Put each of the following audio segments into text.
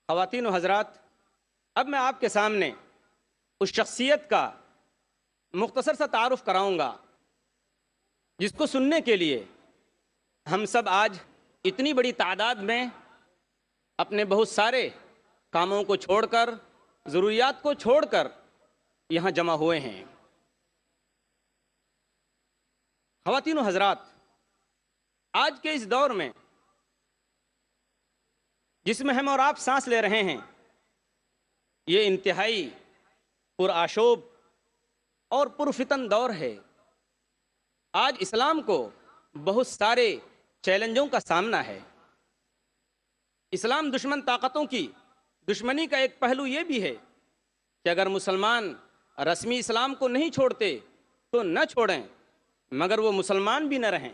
خواتین و حضرات، اب میں آپ کے سامنے اس شخصیت کا مختصر سا تعارف کراؤں گا جس کو سننے کے لیے ہم سب آج اتنی بڑی تعداد میں اپنے بہت سارے کاموں کو چھوڑ کر، ضروریات کو چھوڑ کر یہاں جمع ہوئے ہیں۔ خواتین و حضرات، آج کے اس دور میں جس میں ہم اور آپ سانس لے رہے ہیں، یہ انتہائی پرآشوب اور پرفتن دور ہے۔ آج اسلام کو بہت سارے چیلنجوں کا سامنا ہے۔ اسلام دشمن طاقتوں کی دشمنی کا ایک پہلو یہ بھی ہے کہ اگر مسلمان رسمی اسلام کو نہیں چھوڑتے تو نہ چھوڑیں، مگر وہ مسلمان بھی نہ رہیں۔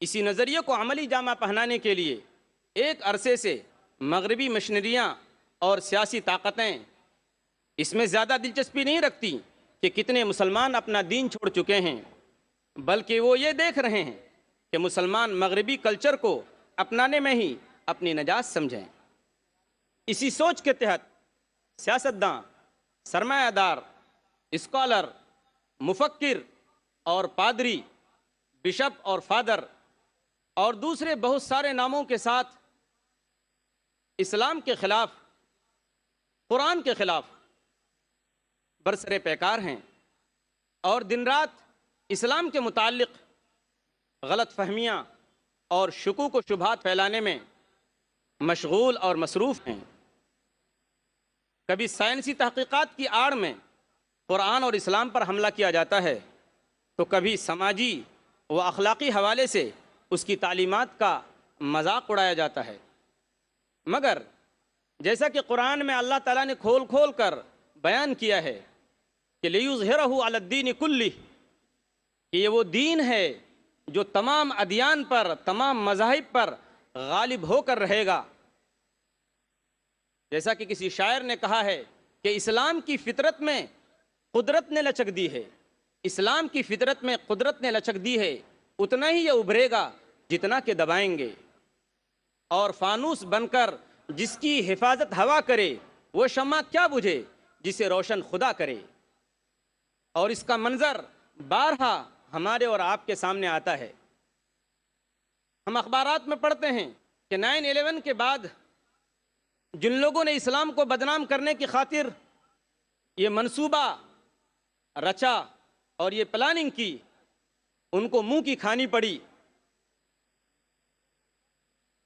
اسی نظریے کو عملی جامہ پہنانے کے لیے ایک عرصے سے مغربی مشنریاں اور سیاسی طاقتیں اس میں زیادہ دلچسپی نہیں رکھتی کہ کتنے مسلمان اپنا دین چھوڑ چکے ہیں، بلکہ وہ یہ دیکھ رہے ہیں کہ مسلمان مغربی کلچر کو اپنانے میں ہی اپنی نجات سمجھیں۔ اسی سوچ کے تحت سیاستداں، سرمایہ دار، اسکالر، مفکر اور پادری، بشپ اور فادر اور دوسرے بہت سارے ناموں کے ساتھ اسلام کے خلاف، قرآن کے خلاف برسر پیکار ہیں اور دن رات اسلام کے متعلق غلط فہمیاں اور شکوک و شبہات پھیلانے میں مشغول اور مصروف ہیں۔ کبھی سائنسی تحقیقات کی آڑ میں قرآن اور اسلام پر حملہ کیا جاتا ہے، تو کبھی سماجی و اخلاقی حوالے سے اس کی تعلیمات کا مذاق اڑایا جاتا ہے۔ مگر جیسا کہ قرآن میں اللہ تعالیٰ نے کھول کھول کر بیان کیا ہے کہ لِیُظْہِرَهُ عَلَى الدِّینِ كُلِّهِ، کہ یہ وہ دین ہے جو تمام ادیان پر، تمام مذاہب پر غالب ہو کر رہے گا۔ جیسا کہ کسی شاعر نے کہا ہے کہ اسلام کی فطرت میں قدرت نے لچک دی ہے، اسلام کی فطرت میں قدرت نے لچک دی ہے، اتنا ہی یہ ابھرے گا جتنا کہ دبائیں گے، اور فانوس بن کر جس کی حفاظت ہوا کرے وہ شمع کیا بجھے جسے روشن خدا کرے۔ اور اس کا منظر بارہا ہمارے اور آپ کے سامنے آتا ہے۔ ہم اخبارات میں پڑھتے ہیں کہ 9/11 کے بعد جن لوگوں نے اسلام کو بدنام کرنے کی خاطر یہ منصوبہ رچا اور یہ پلاننگ کی، ان کو منہ کی کھانی پڑی۔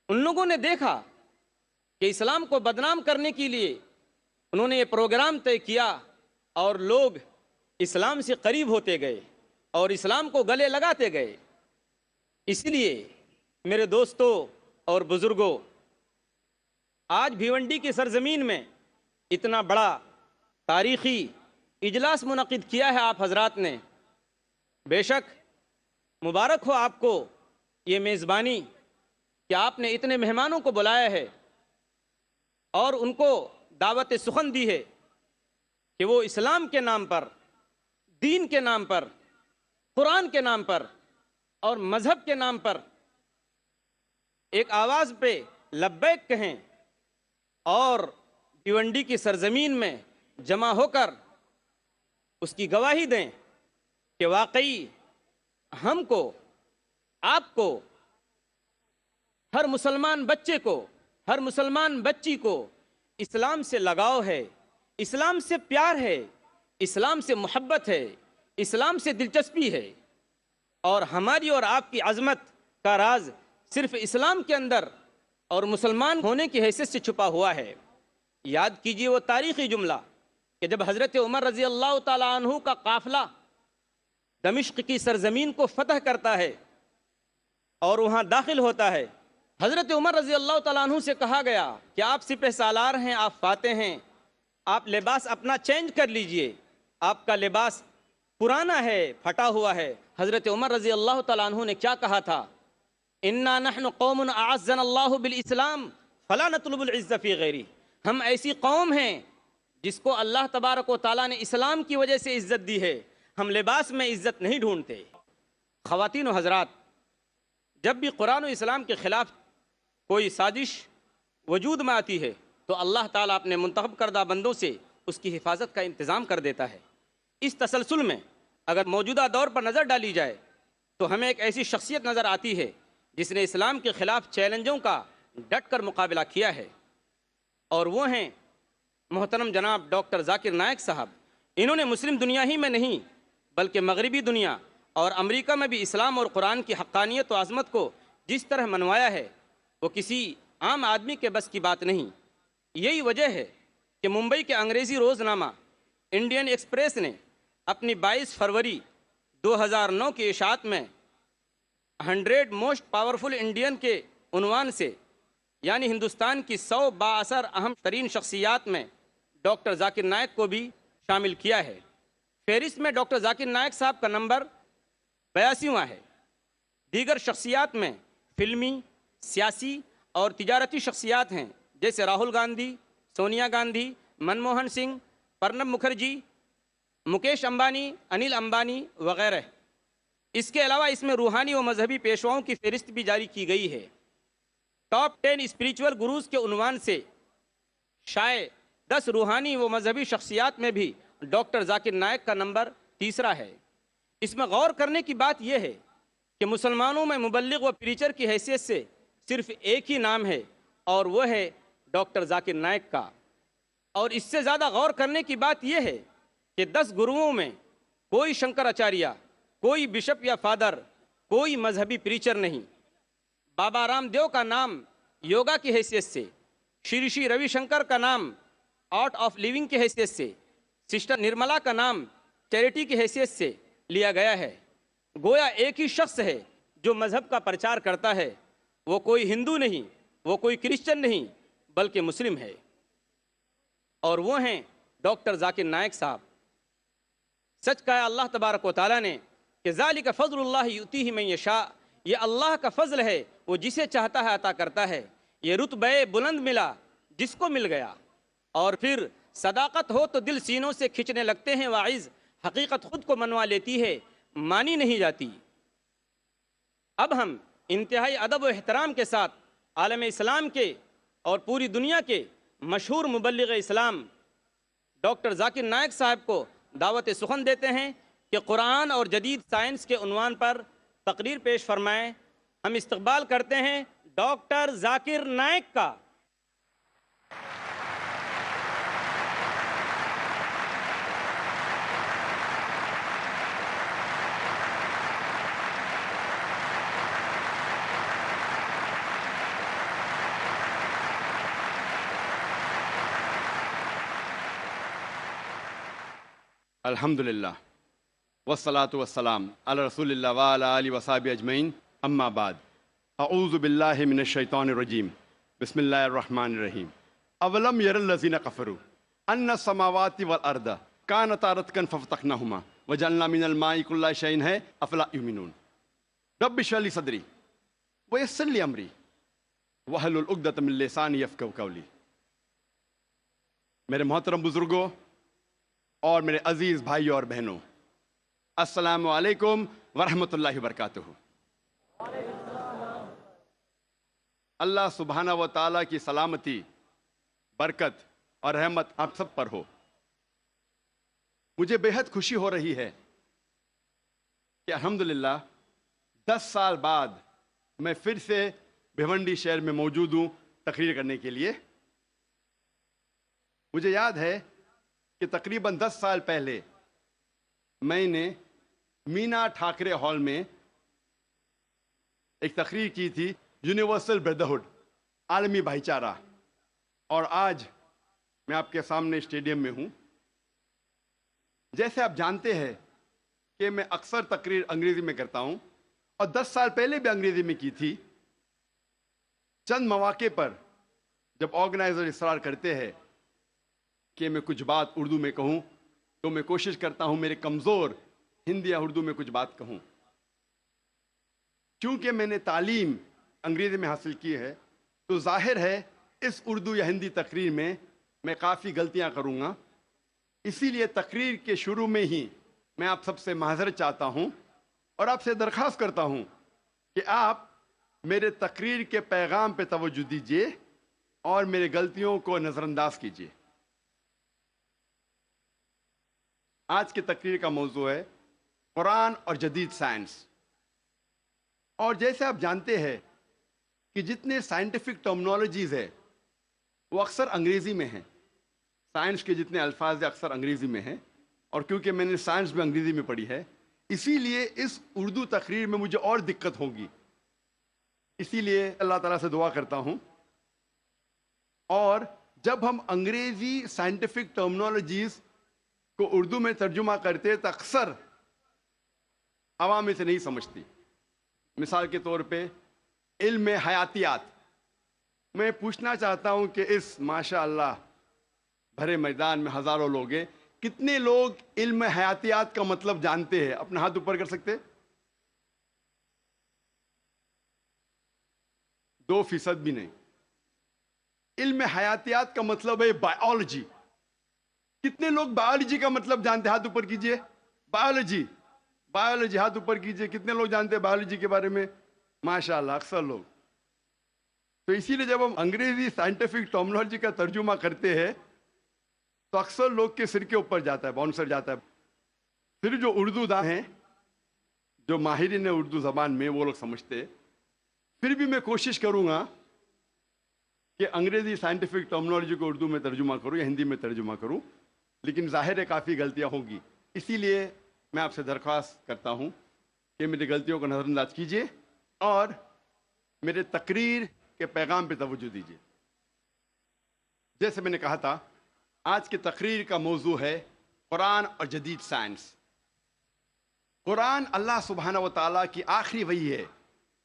ان لوگوں نے دیکھا کہ اسلام کو بدنام کرنے کے لیے انہوں نے یہ پروگرام طے کیا اور لوگ اسلام سے قریب ہوتے گئے اور اسلام کو گلے لگاتے گئے۔ اس لیے میرے دوستوں اور بزرگوں، آج بھیونڈی کی سرزمین میں اتنا بڑا تاریخی اجلاس منعقد کیا ہے آپ حضرات نے۔ بے شک مبارک ہو آپ کو یہ میزبانی کہ آپ نے اتنے مہمانوں کو بلایا ہے اور ان کو دعوت سخن دی ہے کہ وہ اسلام کے نام پر، دین کے نام پر، قرآن کے نام پر اور مذہب کے نام پر ایک آواز پہ لبیک کہیں اور بھیونڈی کی سرزمین میں جمع ہو کر اس کی گواہی دیں کہ واقعی ہم کو، آپ کو، ہر مسلمان بچے کو، ہر مسلمان بچی کو اسلام سے لگاؤ ہے، اسلام سے پیار ہے، اسلام سے محبت ہے، اسلام سے دلچسپی ہے، اور ہماری اور آپ کی عظمت کا راز صرف اسلام کے اندر اور مسلمان ہونے کی حیثیت سے چھپا ہوا ہے۔ یاد کیجئے وہ تاریخی جملہ کہ جب حضرت عمر رضی اللہ تعالیٰ عنہ کا قافلہ دمشق کی سرزمین کو فتح کرتا ہے اور وہاں داخل ہوتا ہے، حضرت عمر رضی اللہ تعالیٰ عنہ سے کہا گیا کہ آپ سپہ سالار ہیں، آپ فاتح ہیں، آپ لباس اپنا چینج کر لیجئے، آپ کا لباس پرانا ہے، پھٹا ہوا ہے۔ حضرت عمر رضی اللہ تعالیٰ عنہ نے کیا کہا تھا؟ اِنَّا نَحْنُ قَوْمٌ أَعَزَّنَا اللَّهُ بِالْإِسْلَامِ فَلَا نَطْلُبُ الْعِزَّ فِي غَيْرِهِ، ہم ایسی قوم ہیں جس کو اللہ تبارک و تعالیٰ نے اسلام کی وجہ سے عزت دی ہے، ہم لباس میں عزت نہیں ڈھونڈتے۔ خواتین و حضرات، جب بھی قرآن و اسلام کے خلاف کوئی سازش وجود میں آتی ہے تو اللہ تعالیٰ اپنے منتخب کردہ بندوں سے اس کی حفاظت کا انتظام کر دیتا ہے۔ اس تسلسل میں اگر موجودہ دور پر نظر ڈالی جائے تو ہمیں ایک ایسی شخصیت نظر آتی ہے جس نے اسلام کے خلاف چیلنجوں کا ڈٹ کر مقابلہ کیا ہے، اور وہ ہیں محترم جناب ڈاکٹر ذاکر نائک صاحب۔ انہوں نے مسلم دنیا ہی میں نہیں بلکہ مغربی دنیا اور امریکہ میں بھی اسلام اور قرآن کی حقانیت و عظمت کو جس طرح منوایا ہے وہ کسی عام آدمی کے بس کی بات نہیں۔ یہی وجہ ہے کہ ممبئی کے انگریزی روزنامہ انڈین ایکسپریس نے اپنی 22 فروری 2009 کی اشاعت میں 100 موسٹ پاورفل انڈین کے عنوان سے، یعنی ہندوستان کی 100 بااثر اہم ترین شخصیات میں ڈاکٹر ذاکر نائک کو بھی شامل کیا ہے۔ فہرست میں ڈاکٹر ذاکر نائک صاحب کا نمبر 82واں ہے۔ دیگر شخصیات میں فلمی، سیاسی اور تجارتی شخصیات ہیں جیسے راہل گاندھی، سونیا گاندھی، منموہن سنگھ، پرنب مکھرجی، مکیش امبانی، انل امبانی وغیرہ۔ اس کے علاوہ اس میں روحانی و مذہبی پیشواؤں کی فہرست بھی جاری کی گئی ہے۔ ٹاپ 10 اسپریچول گروز کے عنوان سے شائع 10 روحانی و مذہبی شخصیات میں بھی ڈاکٹر ذاکر نائک کا نمبر 3 ہے۔ اس میں غور کرنے کی بات یہ ہے کہ مسلمانوں میں مبلغ و پریچر کی حیثیت سے صرف ایک ہی نام ہے اور وہ ہے ڈاکٹر ذاکر نائک کا، اور اس سے زیادہ غور کرنے کی بات یہ ہے کہ 10 گروؤں میں کوئی شنکر اچاریہ، کوئی بشپ یا فادر، کوئی مذہبی پریچر نہیں۔ بابا رام دیو کا نام یوگا کی حیثیت سے، شری شری روی شنکر کا نام آرٹ آف لیونگ کی حیثیت سے، سسٹر نرملا کا نام چیریٹی کی حیثیت سے لیا گیا ہے۔ گویا ایک ہی شخص ہے جو مذہب کا پرچار کرتا ہے، وہ کوئی ہندو نہیں، وہ کوئی کرسچن نہیں بلکہ مسلم ہے، اور وہ ہیں ڈاکٹر ذاکر نائک صاحب۔ سچ کہا اللہ تبارک و تعالیٰ نے کہ ذالک فضل اللہ یؤتیہ من یشاء، یہ اللہ کا فضل ہے، وہ جسے چاہتا ہے عطا کرتا ہے۔ یہ رتبہ بلند ملا جس کو مل گیا، اور پھر صداقت ہو تو دل سینوں سے کھچنے لگتے ہیں واعظ، حقیقت خود کو منوا لیتی ہے، مانی نہیں جاتی۔ اب ہم انتہائی ادب و احترام کے ساتھ عالم اسلام کے اور پوری دنیا کے مشہور مبلغ اسلام ڈاکٹر ذاکر نائک صاحب کو دعوت سخن دیتے ہیں کہ قرآن اور جدید سائنس کے عنوان پر تقریر پیش فرمائیں۔ ہم استقبال کرتے ہیں ڈاکٹر ذاکر نائک کا۔ الحمدللہ والصلاة والسلام علی رسول اللہ وعلی آلہ وصحبہ اجمعین، اما بعد، اعوذ باللہ من الشیطان الرجیم، بسم اللہ الرحمن الرحیم۔ اولم یر الذین کفروا ان السماوات والارض کانتا رتقا ففتقناہما وجعلنا من الماء کل شیء ہے افلا یؤمنون۔ رب اشرح لی صدری ویسر لی امری واحلل عقدۃ من لسانی یفقہوا قولی۔ میرے محترم بزرگوں اور میرے عزیز بھائیوں اور بہنوں، السلام علیکم ورحمۃ اللہ وبرکاتہ۔ اللہ سبحانہ و تعالیٰ کی سلامتی، برکت اور رحمت آپ سب پر ہو۔ مجھے بے حد خوشی ہو رہی ہے کہ الحمدللہ 10 سال بعد میں پھر سے بھیونڈی شہر میں موجود ہوں تقریر کرنے کے لیے۔ مجھے یاد ہے کہ تقریباً 10 سال پہلے میں نے مینا ٹھاکرے ہال میں ایک تقریر کی تھی، یونیورسل بردرہڈ، عالمی بھائی چارہ، اور آج میں آپ کے سامنے اسٹیڈیم میں ہوں۔ جیسے آپ جانتے ہیں کہ میں اکثر تقریر انگریزی میں کرتا ہوں، اور 10 سال پہلے بھی انگریزی میں کی تھی۔ چند مواقع پر جب آرگنائزر اصرار کرتے ہیں کہ میں کچھ بات اردو میں کہوں تو میں کوشش کرتا ہوں میرے کمزور ہندی یا اردو میں کچھ بات کہوں۔ چونکہ میں نے تعلیم انگریزی میں حاصل کی ہے تو ظاہر ہے اس اردو یا ہندی تقریر میں کافی غلطیاں کروں گا۔ اسی لیے تقریر کے شروع میں ہی میں آپ سب سے معذرت چاہتا ہوں اور آپ سے درخواست کرتا ہوں کہ آپ میرے تقریر کے پیغام پہ توجہ دیجیے اور میری غلطیوں کو نظر انداز کیجیے۔ آج کی تقریر کا موضوع ہے قرآن اور جدید سائنس۔ اور جیسے آپ جانتے ہیں کہ جتنے سائنٹیفک ٹرمنالوجیز ہے وہ اکثر انگریزی میں ہیں، سائنس کے جتنے الفاظ ہیں اکثر انگریزی میں ہیں، اور کیونکہ میں نے سائنس بھی انگریزی میں پڑھی ہے اسی لیے اس اردو تقریر میں مجھے اور دقت ہوگی۔ اسی لیے اللہ تعالیٰ سے دعا کرتا ہوں، اور جب ہم انگریزی سائنٹیفک ٹرمنالوجیز کو اردو میں ترجمہ کرتے تو اکثر عوام اسے نہیں سمجھتی۔ مثال کے طور پہ علم حیاتیات، میں پوچھنا چاہتا ہوں کہ اس ماشاء اللہ بھرے میدان میں ہزاروں لوگ ہیں، کتنے لوگ علم حیاتیات کا مطلب جانتے ہیں؟ اپنا ہاتھ اوپر کر سکتے؟ 2% بھی نہیں۔ علم حیاتیات کا مطلب ہے بائیولوجی۔ کتنے لوگ بائیولوجی کا مطلب جانتے ہیں؟ ہاتھ اوپر کیجئے۔ بائیولوجی، بائیولوجی، ہاتھ اوپر کیجئے۔ کتنے لوگ جانتے ہیں بائیولوجی کے بارے میں؟ ماشاءاللہ اکثر لوگ۔ تو اسی لیے جب ہم انگریزی سائنٹیفک ٹرمنالوجی کا ترجمہ کرتے ہیں تو اکثر لوگ کے سر کے اوپر جاتا ہے، باؤنسر جاتا ہے۔ پھر جو اردو داں ہیں، جو ماہرین اردو زبان میں، وہ لوگ سمجھتے ہیں۔ پھر بھی میں کوشش کروں گا کہ انگریزی سائنٹیفک ٹرمنالوجی کو اردو میں ترجمہ کروں یا ہندی میں ترجمہ کروں، لیکن ظاہر ہے کافی غلطیاں ہوں گی۔ اسی لیے میں آپ سے درخواست کرتا ہوں کہ میری غلطیوں کو نظر انداز کیجیے اور میرے تقریر کے پیغام پہ توجہ دیجیے۔ جیسے میں نے کہا تھا، آج کی تقریر کا موضوع ہے قرآن اور جدید سائنس۔ قرآن اللہ سبحانہ و تعالیٰ کی آخری وحی ہے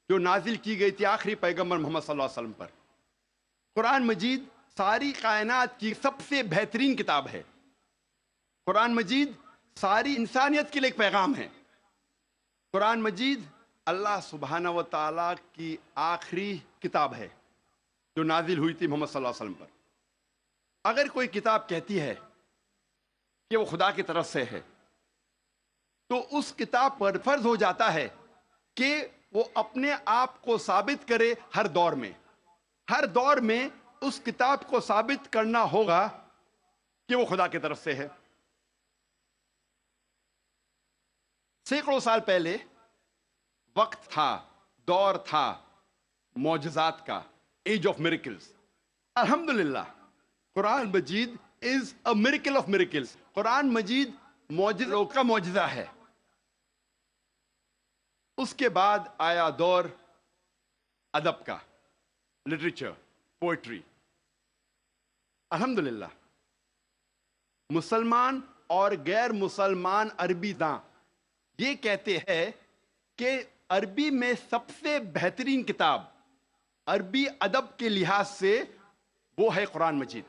جو نازل کی گئی تھی آخری پیغمبر محمد صلی اللہ علیہ وسلم پر۔ قرآن مجید ساری کائنات کی سب سے بہترین کتاب ہے۔ قرآن مجید ساری انسانیت کے لیے ایک پیغام ہے۔ قرآن مجید اللہ سبحانہ و تعالیٰ کی آخری کتاب ہے جو نازل ہوئی تھی محمد صلی اللہ علیہ وسلم پر۔ اگر کوئی کتاب کہتی ہے کہ وہ خدا کی طرف سے ہے تو اس کتاب پر فرض ہو جاتا ہے کہ وہ اپنے آپ کو ثابت کرے ہر دور میں۔ ہر دور میں اس کتاب کو ثابت کرنا ہوگا کہ وہ خدا کی طرف سے ہے۔ سینکڑوں سال پہلے وقت تھا، دور تھا معجزات کا، ایج آف میریکلز۔ الحمدللہ قرآن مجید is a miracle of miracles. قرآن مجید معجزوں کا معجزہ ہے۔ اس کے بعد آیا دور ادب کا، لٹریچر، پوئٹری۔ الحمدللہ مسلمان اور غیر مسلمان عربی داں یہ کہتے ہیں کہ عربی میں سب سے بہترین کتاب عربی ادب کے لحاظ سے وہ ہے قرآن مجید۔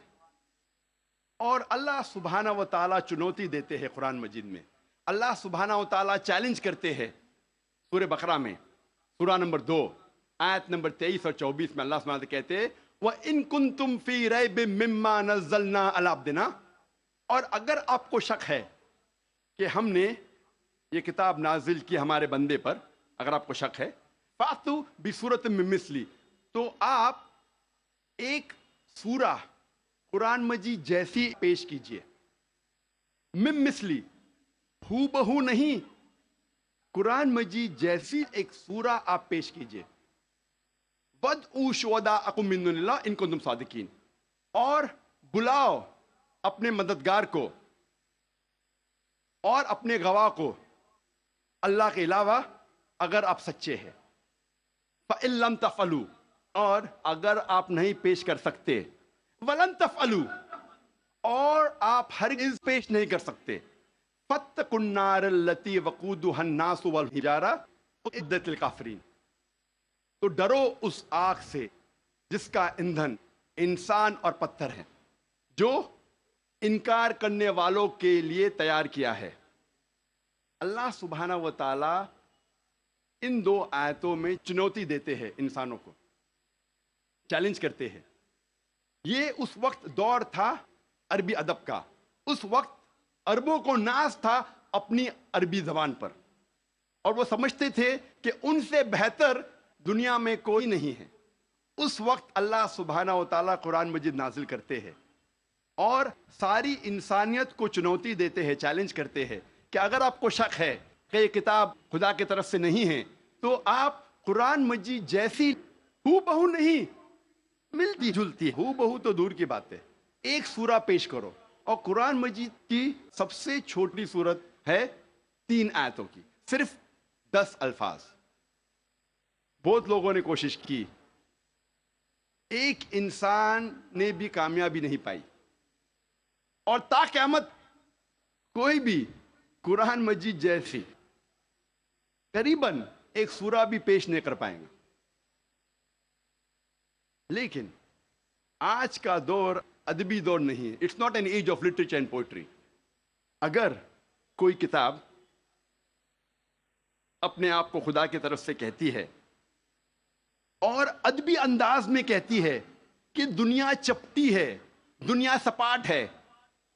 اور اللہ سبحانہ و تعالیٰ چنوتی دیتے ہیں قرآن مجید میں۔ اللہ سبحانہ و تعالیٰ چیلنج کرتے ہیں سورہ بقرہ میں، سورہ نمبر 2 آیت نمبر 23 اور 24 میں اللہ سبحانہ و تعالیٰ کہتے ہیں وَإِن كُنتُمْ فِي رَيْبٍ مِّمَّا نَزَّلْنَا عَلَىٰ عَبْدِنَا، اور اگر آپ کو شک ہے کہ ہم نے یہ کتاب نازل کی ہمارے بندے پر، اگر آپ کو شک ہے فَأْتُوا بِسُورَةٍ مِّن مِّثْلِهِ، تو آپ ایک سورہ قرآن مجید جیسی پیش کیجئے۔ مِن مِّثْلِهِ، ہو بہو نہیں، قرآن مجید جیسی ایک سورہ آپ پیش کیجئے۔ وَادْعُوا شُهَدَاءَكُم مِّن دُونِ اللَّهِ إِن كُنتُمْ صَادِقِينَ، اور بلاؤ اپنے مددگار کو اور اپنے گواہ کو اللہ کے علاوہ اگر آپ سچے ہیں۔ فَإِن لَّمْ تَفْعَلُوا، اور اگر آپ نہیں پیش کر سکتے، وَلَن تَفْعَلُوا، اور آپ ہرگز پیش نہیں کر سکتے، فَاتَّقُوا النَّارَ الَّتِي وَقُودُهَا النَّاسُ وَالْحِجَارَةُ أُعِدَّتْ لِلْكَافِرِينَ، تو ڈرو اس آگ سے جس کا ایندھن انسان اور پتھر ہے، جو انکار کرنے والوں کے لیے تیار کیا ہے۔ اللہ سبحانہ و تعالی ان دو آیتوں میں چنوتی دیتے ہیں، انسانوں کو چیلنج کرتے ہیں۔ یہ اس وقت دور تھا عربی ادب کا، اس وقت عربوں کو ناز تھا اپنی عربی زبان پر، اور وہ سمجھتے تھے کہ ان سے بہتر دنیا میں کوئی نہیں ہے۔ اس وقت اللہ سبحانہ و تعالیٰ قرآن مجید نازل کرتے ہیں اور ساری انسانیت کو چنوتی دیتے ہیں، چیلنج کرتے ہیں کہ اگر آپ کو شک ہے کہ یہ کتاب خدا کی طرف سے نہیں ہے تو آپ قرآن مجید جیسی ہو بہو نہیں، ملتی جلتی ہو بہو تو دور کی بات ہے، ایک سورہ پیش کرو، اور قرآن مجید کی سب سے چھوٹی سورت ہے 3 آیتوں کی، صرف 10 الفاظ۔ بہت لوگوں نے کوشش کی، ایک انسان نے بھی کامیابی نہیں پائی، اور تا قیامت کوئی بھی قرآن مجید جیسی قریباً ایک سورہ بھی پیش نہیں کر پائیں گا۔ لیکن آج کا دور ادبی دور نہیں ہے، it's not an age of literature and poetry. اگر کوئی کتاب اپنے آپ کو خدا کی طرف سے کہتی ہے اور ادبی انداز میں کہتی ہے کہ دنیا چپٹی ہے، دنیا سپاٹ ہے،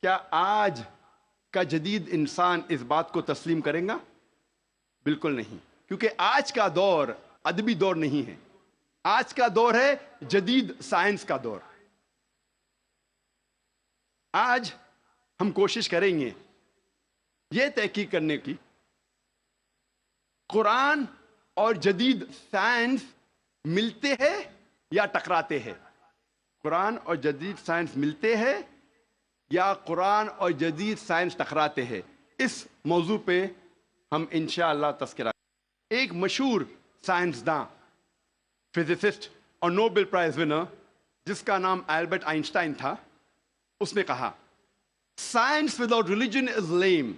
کیا آج کا جدید انسان اس بات کو تسلیم کرے گا؟ بالکل نہیں، کیونکہ آج کا دور ادبی دور نہیں ہے، آج کا دور ہے جدید سائنس کا دور۔ آج ہم کوشش کریں گے یہ تحقیق کرنے کی قرآن اور جدید سائنس ملتے ہیں یا ٹکراتے ہیں، قرآن اور جدید سائنس ملتے ہیں یا قرآن اور جدید سائنس ٹکراتے ہیں۔ اس موضوع پہ ہم انشاءاللہ تذکرہ۔ ایک مشہور سائنسداں، فزسسٹ اور نوبل پرائز ونر جس کا نام البرٹ آئنسٹائن تھا، اس نے کہا science without religion is lame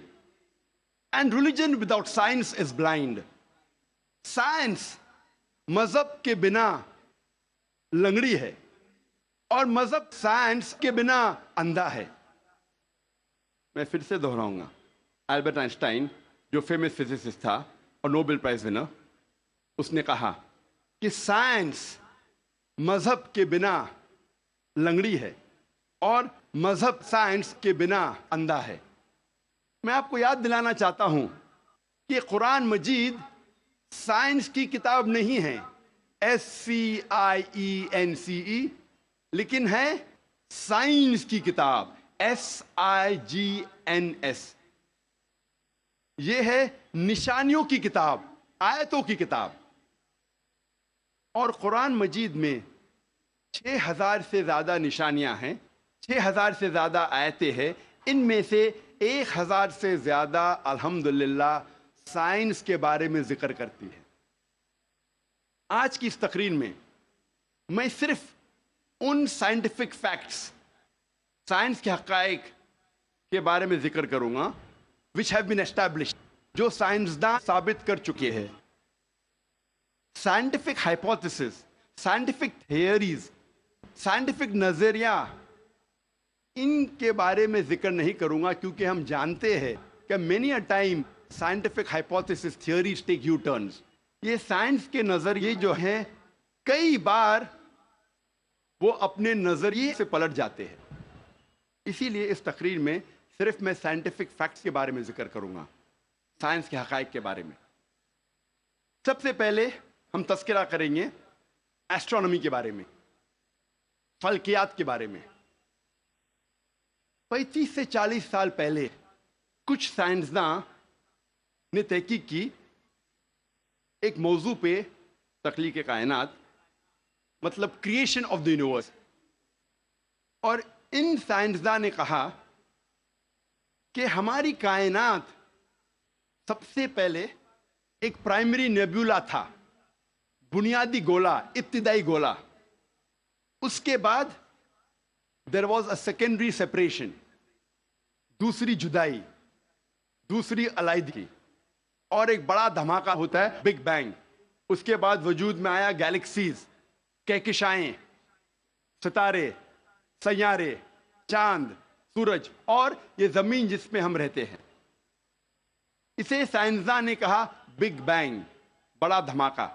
and religion without science is blind. Science مذہب کے بنا لنگڑی ہے اور مذہب سائنس کے بنا اندھا ہے۔ میں پھر سے دہراؤں گا، البرٹ آئنسٹائن جو فیمس فزسسٹ تھا اور نوبل پرائز ونر، اس نے کہا کہ سائنس مذہب کے بنا لنگڑی ہے اور مذہب سائنس کے بنا اندھا ہے۔ میں آپ کو یاد دلانا چاہتا ہوں کہ قرآن مجید سائنس کی کتاب نہیں ہے، SCIENCE، لیکن ہے سائنس کی کتاب، SIGNS۔ یہ ہے نشانیوں کی کتاب، آیتوں کی کتاب۔ اور قرآن مجید میں 6000 سے زیادہ نشانیاں ہیں، 6000 سے زیادہ آیتیں ہیں، ان میں سے 1000 سے زیادہ الحمدللہ سائنس کے بارے میں ذکر کرتی ہے۔ آج کی اس تقریر میں میں صرف ان سائنٹیفک فیکٹس، سائنس کے حقائق کے بارے میں ذکر کروں گا which have been established، جو سائنسداں ثابت کر چکے ہیں۔ Scientific hypotheses, scientific theories, scientific نظریہ، ان کے بارے میں ذکر نہیں کروں گا، کیونکہ ہم جانتے ہیں کہ many a time scientific hypothesis theories take U-turns۔ یہ سائنس کے نظریے جو ہیں کئی بار وہ اپنے نظریے سے پلٹ جاتے ہیں۔ اسی لیے اس تقریر میں صرف میں سائنٹیفک فیکٹس کے بارے میں ذکر کروں گا، سائنس کے حقائق کے بارے میں۔ سب سے پہلے ہم تذکرہ کریں گے ایسٹرونومی کے بارے میں، فلکیات کے بارے میں۔ 35 سے 40 سال پہلے کچھ سائنسداں نے تحقیق کی ایک موضوع پہ، تخلیق کائنات، مطلب کریشن آف دی یونیورس۔ اور ان سائنسداں نے کہا کہ ہماری کائنات سب سے پہلے ایک پرائمری نیبیولا تھا، بنیادی گولا، ابتدائی گولا۔ اس کے بعد there was a secondary separation، دوسری جدائی، دوسری علیحدگی، اور ایک بڑا دھماکہ ہوتا ہے بگ بینگ۔ اس کے بعد وجود میں آیا گیلیکسیز، کہکشائیں، ستارے، سیارے، چاند، سورج، اور یہ زمین جس پہ ہم رہتے ہیں۔ اسے سائنسداں نے کہا بگ بینگ، بڑا دھماکہ۔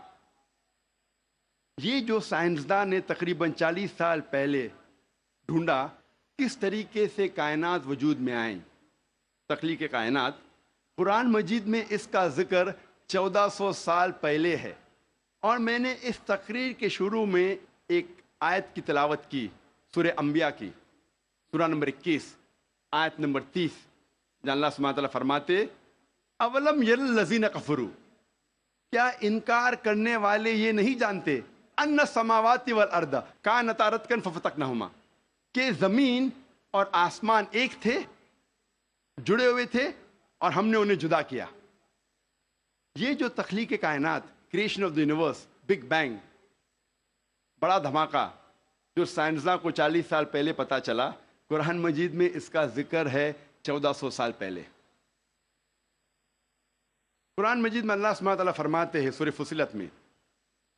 یہ جو سائنسداں نے تقریباً 40 سال پہلے ڈھونڈا کس طریقے سے کائنات وجود میں آئیں، تخلیق کائنات، قرآن مجید میں اس کا ذکر 1400 سال پہلے ہے۔ اور میں نے اس تقریر کے شروع میں ایک آیت کی تلاوت کی سورہ انبیاء کی، سورہ نمبر 21 آیت نمبر 30، جہاں اللہ سبحانہ تعالیٰ فرماتے اولم یر الذین کفروا، کیا انکار کرنے والے یہ نہیں جانتے ان السماوات والارض کانتا رتقا ففتقناہما، کہ زمین اور آسمان ایک تھے، جڑے ہوئے تھے، اور ہم نے انہیں جدا کیا۔ یہ جو تخلیق کائنات، creation of the universe, big bang, بڑا دھماکہ جو سائنسداں کو 40 سال پہلے پتا چلا، قرآن مجید میں اس کا ذکر ہے 1400 سال پہلے۔ قرآن مجید میں اللہ سبحانہ تعالیٰ فرماتے ہیں سورہ فصلت میں،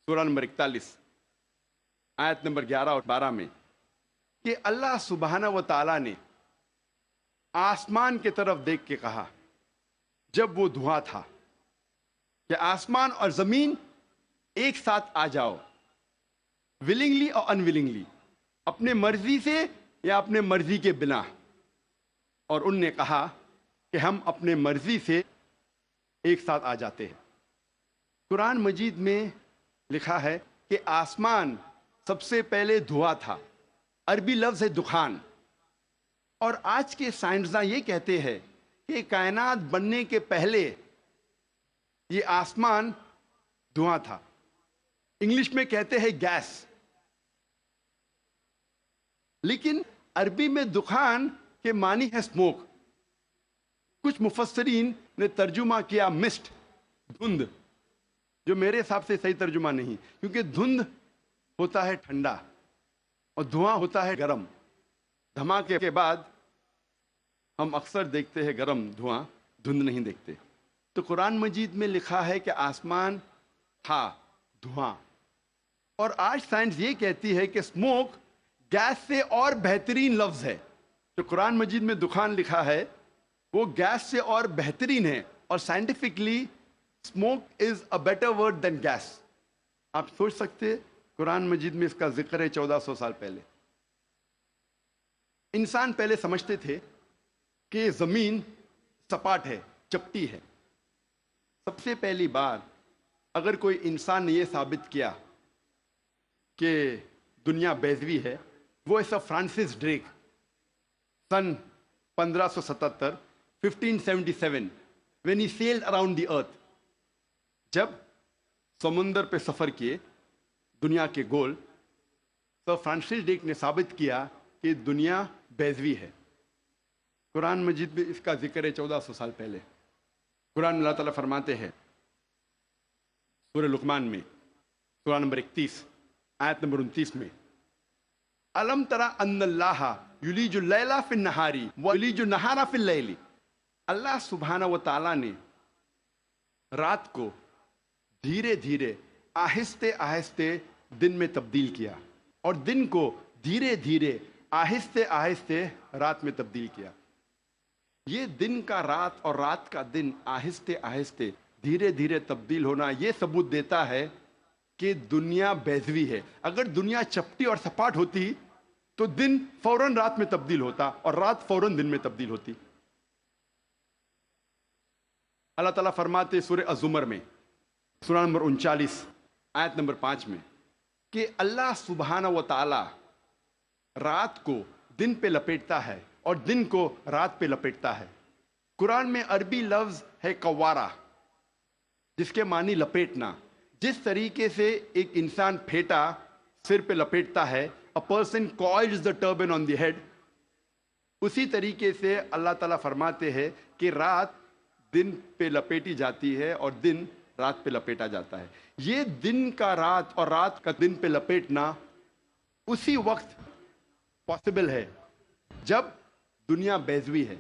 سورہ نمبر 41 آیت نمبر 11 اور 12 میں، کہ اللہ سبحانہ و تعالیٰ نے آسمان کی طرف دیکھ کے کہا جب وہ دھواں تھا کہ آسمان اور زمین ایک ساتھ آ جاؤ، ولنگلی اور ان ولنگلی، اپنے مرضی سے یا اپنے مرضی کے بنا، اور ان نے کہا کہ ہم اپنے مرضی سے ایک ساتھ آ جاتے ہیں۔ قرآن مجید میں لکھا ہے کہ آسمان سب سے پہلے دھواں تھا، عربی لفظ ہے دخان، اور آج کے سائنسداں یہ کہتے ہیں کہ کائنات بننے کے پہلے یہ آسمان دھواں تھا، انگلش میں کہتے ہیں گیس، لیکن عربی میں دخان کے معنی ہے اسموک۔ کچھ مفسرین نے ترجمہ کیا مسٹ، دھند، جو میرے حساب سے صحیح ترجمہ نہیں، کیونکہ دھند ہوتا ہے ٹھنڈا اور دھواں ہوتا ہے گرم۔ دھماکے کے بعد ہم اکثر دیکھتے ہیں گرم دھواں، دھند نہیں دیکھتے۔ تو قرآن مجید میں لکھا ہے کہ آسمان تھا دھواں، اور آج سائنس یہ کہتی ہے کہ اسموک گیس سے اور بہترین لفظ ہے۔ جو قرآن مجید میں دخان لکھا ہے وہ گیس سے اور بہترین ہے، اور scientifically smoke is a better word than gas. آپ سوچ سکتے قرآن مجید میں اس کا ذکر ہے 1400 سال پہلے۔ انسان پہلے سمجھتے تھے کہ زمین سپاٹ ہے، چپٹی ہے۔ سب سے پہلی بار اگر کوئی انسان نے یہ ثابت کیا کہ دنیا بیضوی ہے، وہ ایسا Francis Drake sun 1577 1577 when he sailed around the earth، جب سمندر پہ سفر کیے دنیا کے گول، تو فرانسس ڈریک نے ثابت کیا کہ دنیا بیضوی ہے۔ قرآن مجید میں اس کا ذکر ہے 1400 سال پہلے۔ قرآن اللہ تعالیٰ فرماتے ہیں سورہ لقمان میں، سورہ نمبر 31 آیت نمبر 29 میں، الم ترى ان اللہ یلیج اللیل فی النہار ویلیج النہار فی اللیل، اللہ سبحانہ و تعالیٰ نے رات کو دھیرے دھیرے آہستہ آہستہ دن میں تبدیل کیا، اور دن کو دھیرے دھیرے آہستہ آہستہ رات میں تبدیل کیا۔ یہ دن کا رات اور رات کا دن آہستہ آہستہ دھیرے دھیرے تبدیل ہونا یہ ثبوت دیتا ہے کہ دنیا بیضوی ہے۔ اگر دنیا چپٹی اور سپاٹ ہوتی تو دن فوراً رات میں تبدیل ہوتا اور رات فوراً دن میں تبدیل ہوتی۔ اللہ تعالیٰ فرماتے سورہ الزمر میں، سورہ نمبر 39 آیت نمبر 5 میں، کہ اللہ سبحانہ و تعالی رات کو دن پہ لپیٹتا ہے اور دن کو رات پہ لپیٹتا ہے۔ قرآن میں عربی لفظ ہے قوارہ، جس کے معنی لپیٹنا۔ جس طریقے سے ایک انسان پھیٹا سر پہ لپیٹتا ہے، a person coils the turban on the head، اسی طریقے سے اللہ تعالیٰ فرماتے ہیں کہ رات دن پہ لپیٹی جاتی ہے اور دن رات پہ لپیٹا جاتا ہے۔ یہ دن کا رات اور رات کا دن پہ لپیٹنا اسی وقت پاسبل ہے جب دنیا بیضوی ہے۔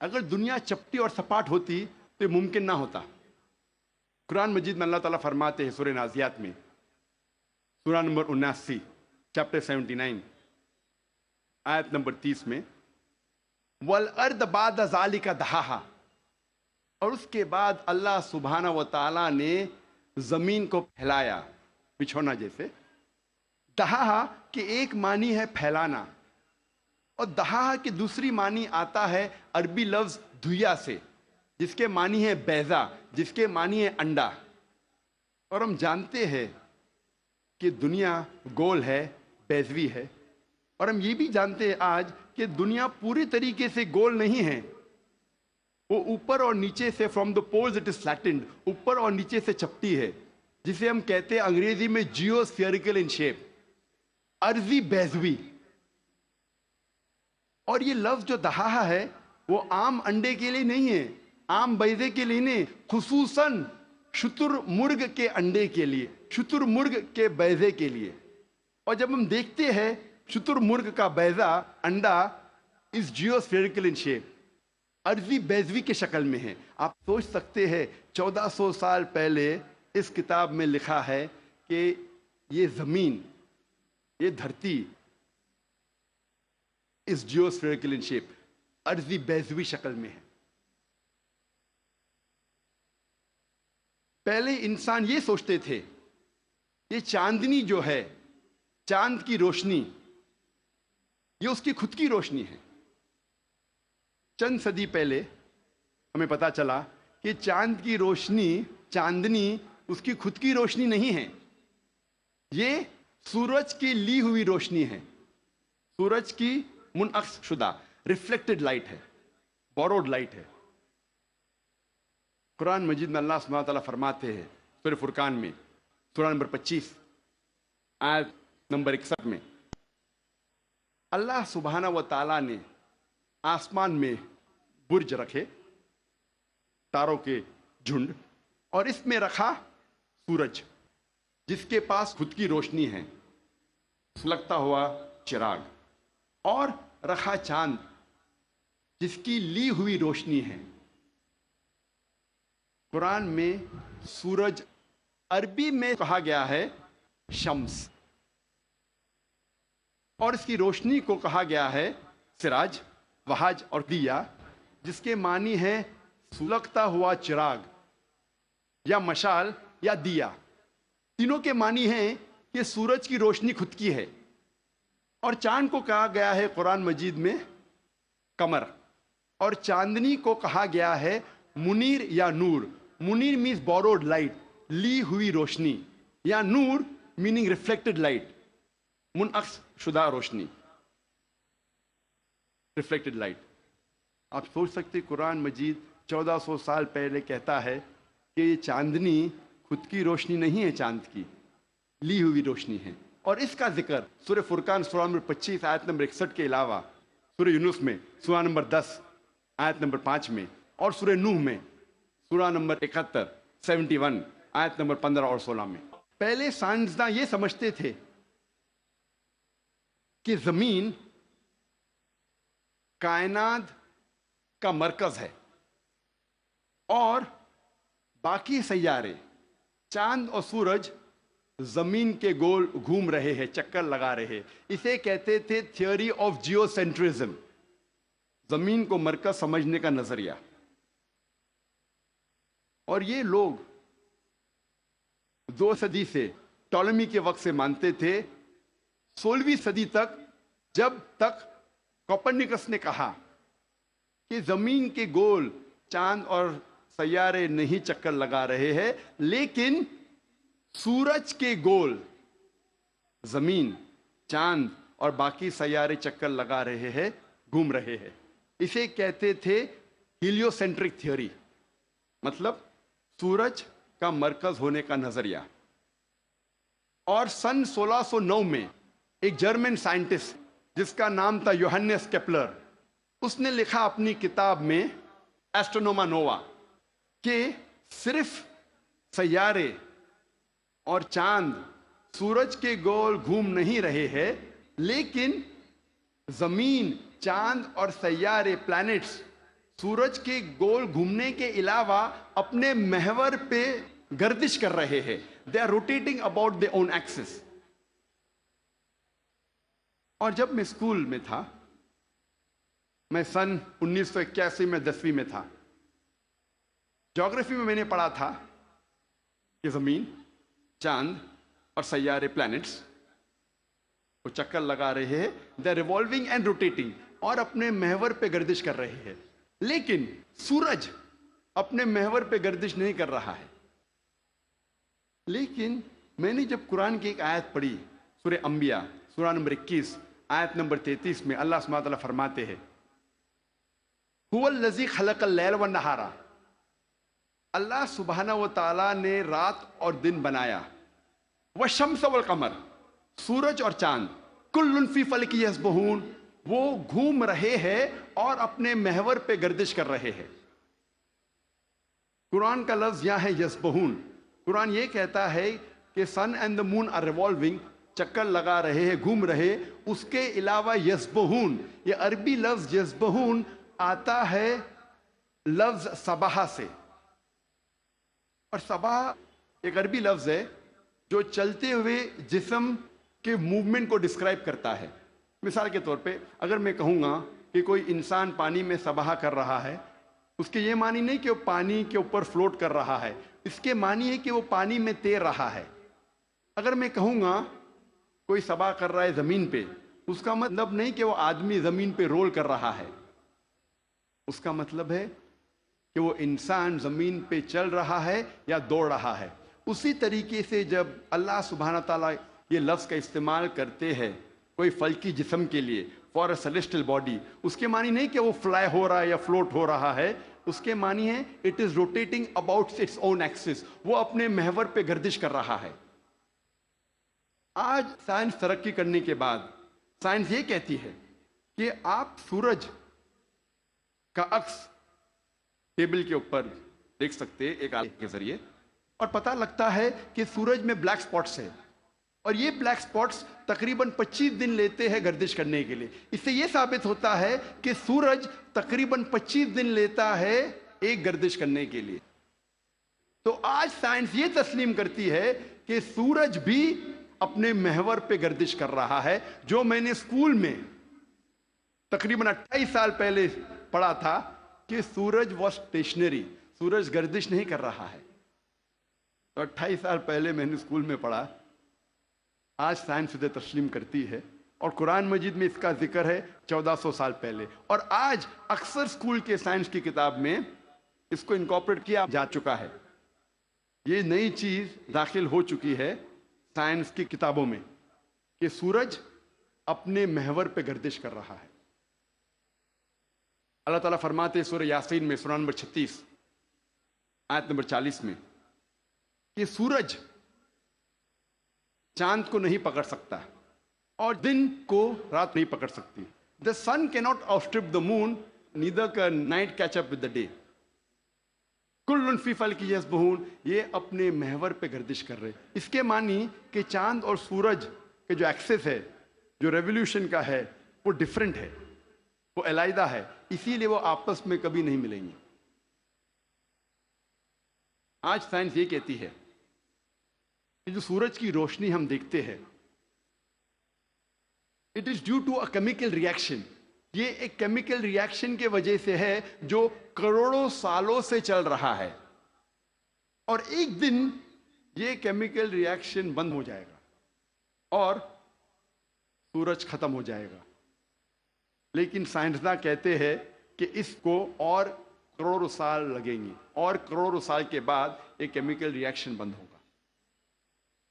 اگر دنیا چپٹی اور سپاٹ ہوتی تو یہ ممکن نہ ہوتا۔ قرآن مجید میں اللہ تعالیٰ فرماتے ہیں سورہ نازیات میں، سورہ نمبر 79 چیپٹر 79 آیت نمبر 30 میں، وَالْأَرْضَ بَعْدَ ذَلِكَ دَحَاهَا، اور اس کے بعد اللہ سبحانہ و تعالیٰ نے زمین کو پھیلایا، بچھونا جیسے۔ دہا کہ ایک معنی ہے پھیلانا، اور دہا کی دوسری معنی آتا ہے عربی لفظ دھویا سے، جس کے معنی ہے بیضا، جس کے معنی ہے انڈا۔ اور ہم جانتے ہیں کہ دنیا گول ہے، بیضوی ہے، اور ہم یہ بھی جانتے ہیں آج کہ دنیا پوری طریقے سے گول نہیں ہے، وہ اوپر اور نیچے سے from the poles it is flattened, اوپر اور نیچے سے چپٹی ہے، جسے ہم کہتے ہیں انگریزی میں جیو اسفیئریکل ان شیپ، ارضی بیضوی۔ اور یہ لفظ جو دہاہا ہے وہ عام انڈے کے لیے نہیں ہے، عام بیضے کے لیے نہیں، خصوصاً شتر مرغ کے انڈے کے لیے، شتر مرغ کے بیضے کے لیے۔ اور جب ہم دیکھتے ہیں شتر مرغ کا بیضہ، انڈا اس جیو اسفیئریکل ان شیپ، ارضی بیضوی کے شکل میں ہے۔ آپ سوچ سکتے ہیں 1400 سال پہلے اس کتاب میں لکھا ہے کہ یہ زمین، یہ دھرتی اس جیو اسفیئریکل ان شیپ، ارضی بیضوی شکل میں ہے۔ پہلے انسان یہ سوچتے تھے یہ چاندنی جو ہے، چاند کی روشنی، یہ اس کی خود کی روشنی ہے۔ چند صدی پہلے ہمیں پتا چلا کہ چاند کی روشنی، چاندنی اس کی خود کی روشنی نہیں ہے، یہ سورج کی لی ہوئی روشنی ہے، سورج کی منعکس شدہ ریفلیکٹڈ لائٹ ہے، بوروڈ لائٹ ہے۔ قرآن مجید میں اللہ سبحانہ تعالیٰ فرماتے ہیں سورہ فرقان میں، سورہ نمبر 25 آیت نمبر 61 میں، اللہ سبحانہ و تعالیٰ نے آسمان میں برج رکھے، تاروں کے جھنڈ، اور اس میں رکھا سورج جس کے پاس خود کی روشنی ہے، سلگتا ہوا چراغ، اور رکھا چاند جس کی لی ہوئی روشنی ہے۔ قرآن میں سورج عربی میں کہا گیا ہے شمس، اور اس کی روشنی کو کہا گیا ہے سراج، وہاج اور دیا، جس کے معنی ہے سلگتا ہوا چراغ یا مشال یا دیا۔ تینوں کے معنی ہیں کہ سورج کی روشنی خود کی ہے، اور چاند کو کہا گیا ہے قرآن مجید میں قمر، اور چاندنی کو کہا گیا ہے منیر یا نور۔ منیر مینز بوروڈ لائٹ، لی ہوئی روشنی، یا نور میننگ ریفلیکٹڈ لائٹ، منعکس شدہ روشنی، ریفلیکٹڈ لائٹ۔ آپ سوچ سکتے قرآن مجید 1400 سال پہلے کہتا ہے کہ یہ چاندنی خود کی روشنی نہیں ہے، چاند کی لی ہوئی روشنی ہے۔ اور اس کا ذکر سورہ فرقان سورہ نمبر 25 آیت نمبر 61 کے علاوہ سورہ یونس میں سورہ نمبر 10 آیت نمبر 5 میں، اور سورہ نوح میں سورہ نمبر 71 آیت نمبر 15 اور 16 میں۔ پہلے سائنسداں یہ سمجھتے تھے کہ زمین کائنات کا مرکز ہے، اور باقی سیارے، چاند اور سورج زمین کے گول گھوم رہے ہیں، چکر لگا رہے ہیں۔ اسے کہتے تھے تھیوری آف جیو سینٹرزم، زمین کو مرکز سمجھنے کا نظریہ۔ اور یہ لوگ 2 صدی سے، ٹولمی کے وقت سے مانتے تھے، 16ویں صدی تک، جب تک کوپرنیکس نے کہا کہ زمین کے گول چاند اور سیارے نہیں چکر لگا رہے ہیں، لیکن سورج کے گول زمین، چاند اور باقی سیارے چکر لگا رہے ہیں، گھوم رہے ہیں۔ اسے کہتے تھے ہیلیو سینٹرک تھیوری، مطلب سورج کا مرکز ہونے کا نظریہ۔ اور سن 1609 میں ایک جرمن سائنٹسٹ جس کا نام تھا یوہنس کیپلر، اس نے لکھا اپنی کتاب میں ایسٹرونوما نووا کہ صرف سیارے اور چاند سورج کے گول گھوم نہیں رہے ہیں، لیکن زمین، چاند اور سیارے، پلانٹس، سورج کے گول گھومنے کے علاوہ اپنے محور پہ گردش کر رہے ہیں۔ They are rotating about their own axis۔ اور جب میں اسکول میں تھا، میں سن 1981 میں 10ویں میں تھا، جغرافی میں نے پڑھا تھا کہ زمین، چاند اور سیارے، پلانٹس، وہ چکر لگا رہے ہیں، they are revolving and rotating، اور اپنے محور پہ گردش کر رہے ہیں، لیکن سورج اپنے محور پہ گردش نہیں کر رہا ہے۔ لیکن میں نے جب قرآن کی ایک آیت پڑھی سورہ انبیاء سورہ نمبر 21 آیت نمبر 33 میں اللہ سبحانہ وتعالیٰ فرماتے ہیں هو الذی خلق اللیل والنہار، اللہ سبحانہ و تعالیٰ نے رات اور دن بنایا، والشمس والقمر، سورج اور چاند، کل فی فلک یسبحون، وہ گھوم رہے ہیں اور اپنے محور پہ گردش کر رہے ہیں۔ قرآن کا لفظ یہاں ہے یسبحون۔ قرآن یہ کہتا ہے کہ sun and the moon are revolving, چکر لگا رہے ہیں، گھوم رہے۔ اس کے علاوہ یسبحون، یہ عربی لفظ یسبحون آتا ہے لفظ صباح سے، اور صباح ایک عربی لفظ ہے جو چلتے ہوئے جسم کے موومنٹ کو ڈسکرائب کرتا ہے۔ مثال کے طور پہ اگر میں کہوں گا کہ کوئی انسان پانی میں سباہ کر رہا ہے، اس کے یہ معنی نہیں کہ وہ پانی کے اوپر فلوٹ کر رہا ہے، اس کے معنی ہے کہ وہ پانی میں تیر رہا ہے۔ اگر میں کہوں گا کوئی سباہ کر رہا ہے زمین پہ، اس کا مطلب نہیں کہ وہ آدمی زمین پہ رول کر رہا ہے، اس کا مطلب ہے کہ وہ انسان زمین پہ چل رہا ہے یا دوڑ رہا ہے۔ اسی طریقے سے جب اللہ سبحانہ تعالیٰ یہ لفظ کا استعمال کرتے ہیں کوئی فلکی جسم کے لیے، فار اے سیلیسٹل باڈی، اس کے معنی نہیں کہ وہ فلائی ہو رہا ہے یا فلوٹ ہو رہا ہے، اس کے معنی ہے it is rotating about its own axis, وہ اپنے محور پہ گردش کر رہا ہے۔ آج سائنس ترقی کرنے کے بعد سائنس یہ کہتی ہے کہ آپ سورج کا عکس ٹیبل کے اوپر دیکھ سکتے ایک آلے کے ذریعے، اور پتہ لگتا ہے کہ سورج میں بلیک سپاٹس ہے، اور یہ بلیک سپاٹس تقریباً 25 دن لیتے ہیں گردش کرنے کے لیے۔ اس سے یہ ثابت ہوتا ہے کہ سورج تقریباً 25 دن لیتا ہے ایک گردش کرنے کے لیے۔ تو آج سائنس یہ تسلیم کرتی ہے کہ سورج بھی اپنے محور پہ گردش کر رہا ہے۔ جو میں نے اسکول میں تقریباً 28 سال پہلے پڑھا تھا کہ سورج واز اسٹیشنری، سورج گردش نہیں کر رہا ہے، تو 28 سال پہلے میں نے اسکول میں پڑھا، آج سائنس اسے تسلیم کرتی ہے، اور قرآن مجید میں اس کا ذکر ہے 1400 سال پہلے، اور آج اکثر اسکول کے سائنس کی کتاب میں اس کو انکارپوریٹ کیا جا چکا ہے۔ یہ نئی چیز داخل ہو چکی ہے سائنس کی کتابوں میں کہ سورج اپنے محور پہ گردش کر رہا ہے۔ اللہ تعالیٰ فرماتے سورہ یاسین میں سورہ نمبر 36 آیت نمبر 40 میں کہ سورج چاند کو نہیں پکڑ سکتا اور دن کو رات نہیں پکڑ سکتی۔ The sun cannot outstrip the moon, neither can night catch up with the day. کل فی فلک یسبحون، یہ اپنے محور پہ گردش کر رہے۔ اس کے معنی کہ چاند اور سورج کے جو ایکسس ہے، جو ریولیوشن کا ہے، وہ ڈیفرنٹ ہے، وہ علیحدہ ہے، اسی لیے وہ آپس میں کبھی نہیں ملیں گے۔ آج سائنس یہ کہتی ہے کہ جو سورج کی روشنی ہم دیکھتے ہیں، it is due to a chemical reaction, یہ ایک کیمیکل ریئیکشن کے وجہ سے ہے جو کروڑوں سالوں سے چل رہا ہے، اور ایک دن یہ کیمیکل ریئیکشن بند ہو جائے گا اور سورج ختم ہو جائے گا۔ لیکن سائنسداں کہتے ہیں کہ اس کو اور کروڑوں سال لگیں گے، اور کروڑوں سال کے بعد ایک کیمیکل ریئیکشن بند ہوگا۔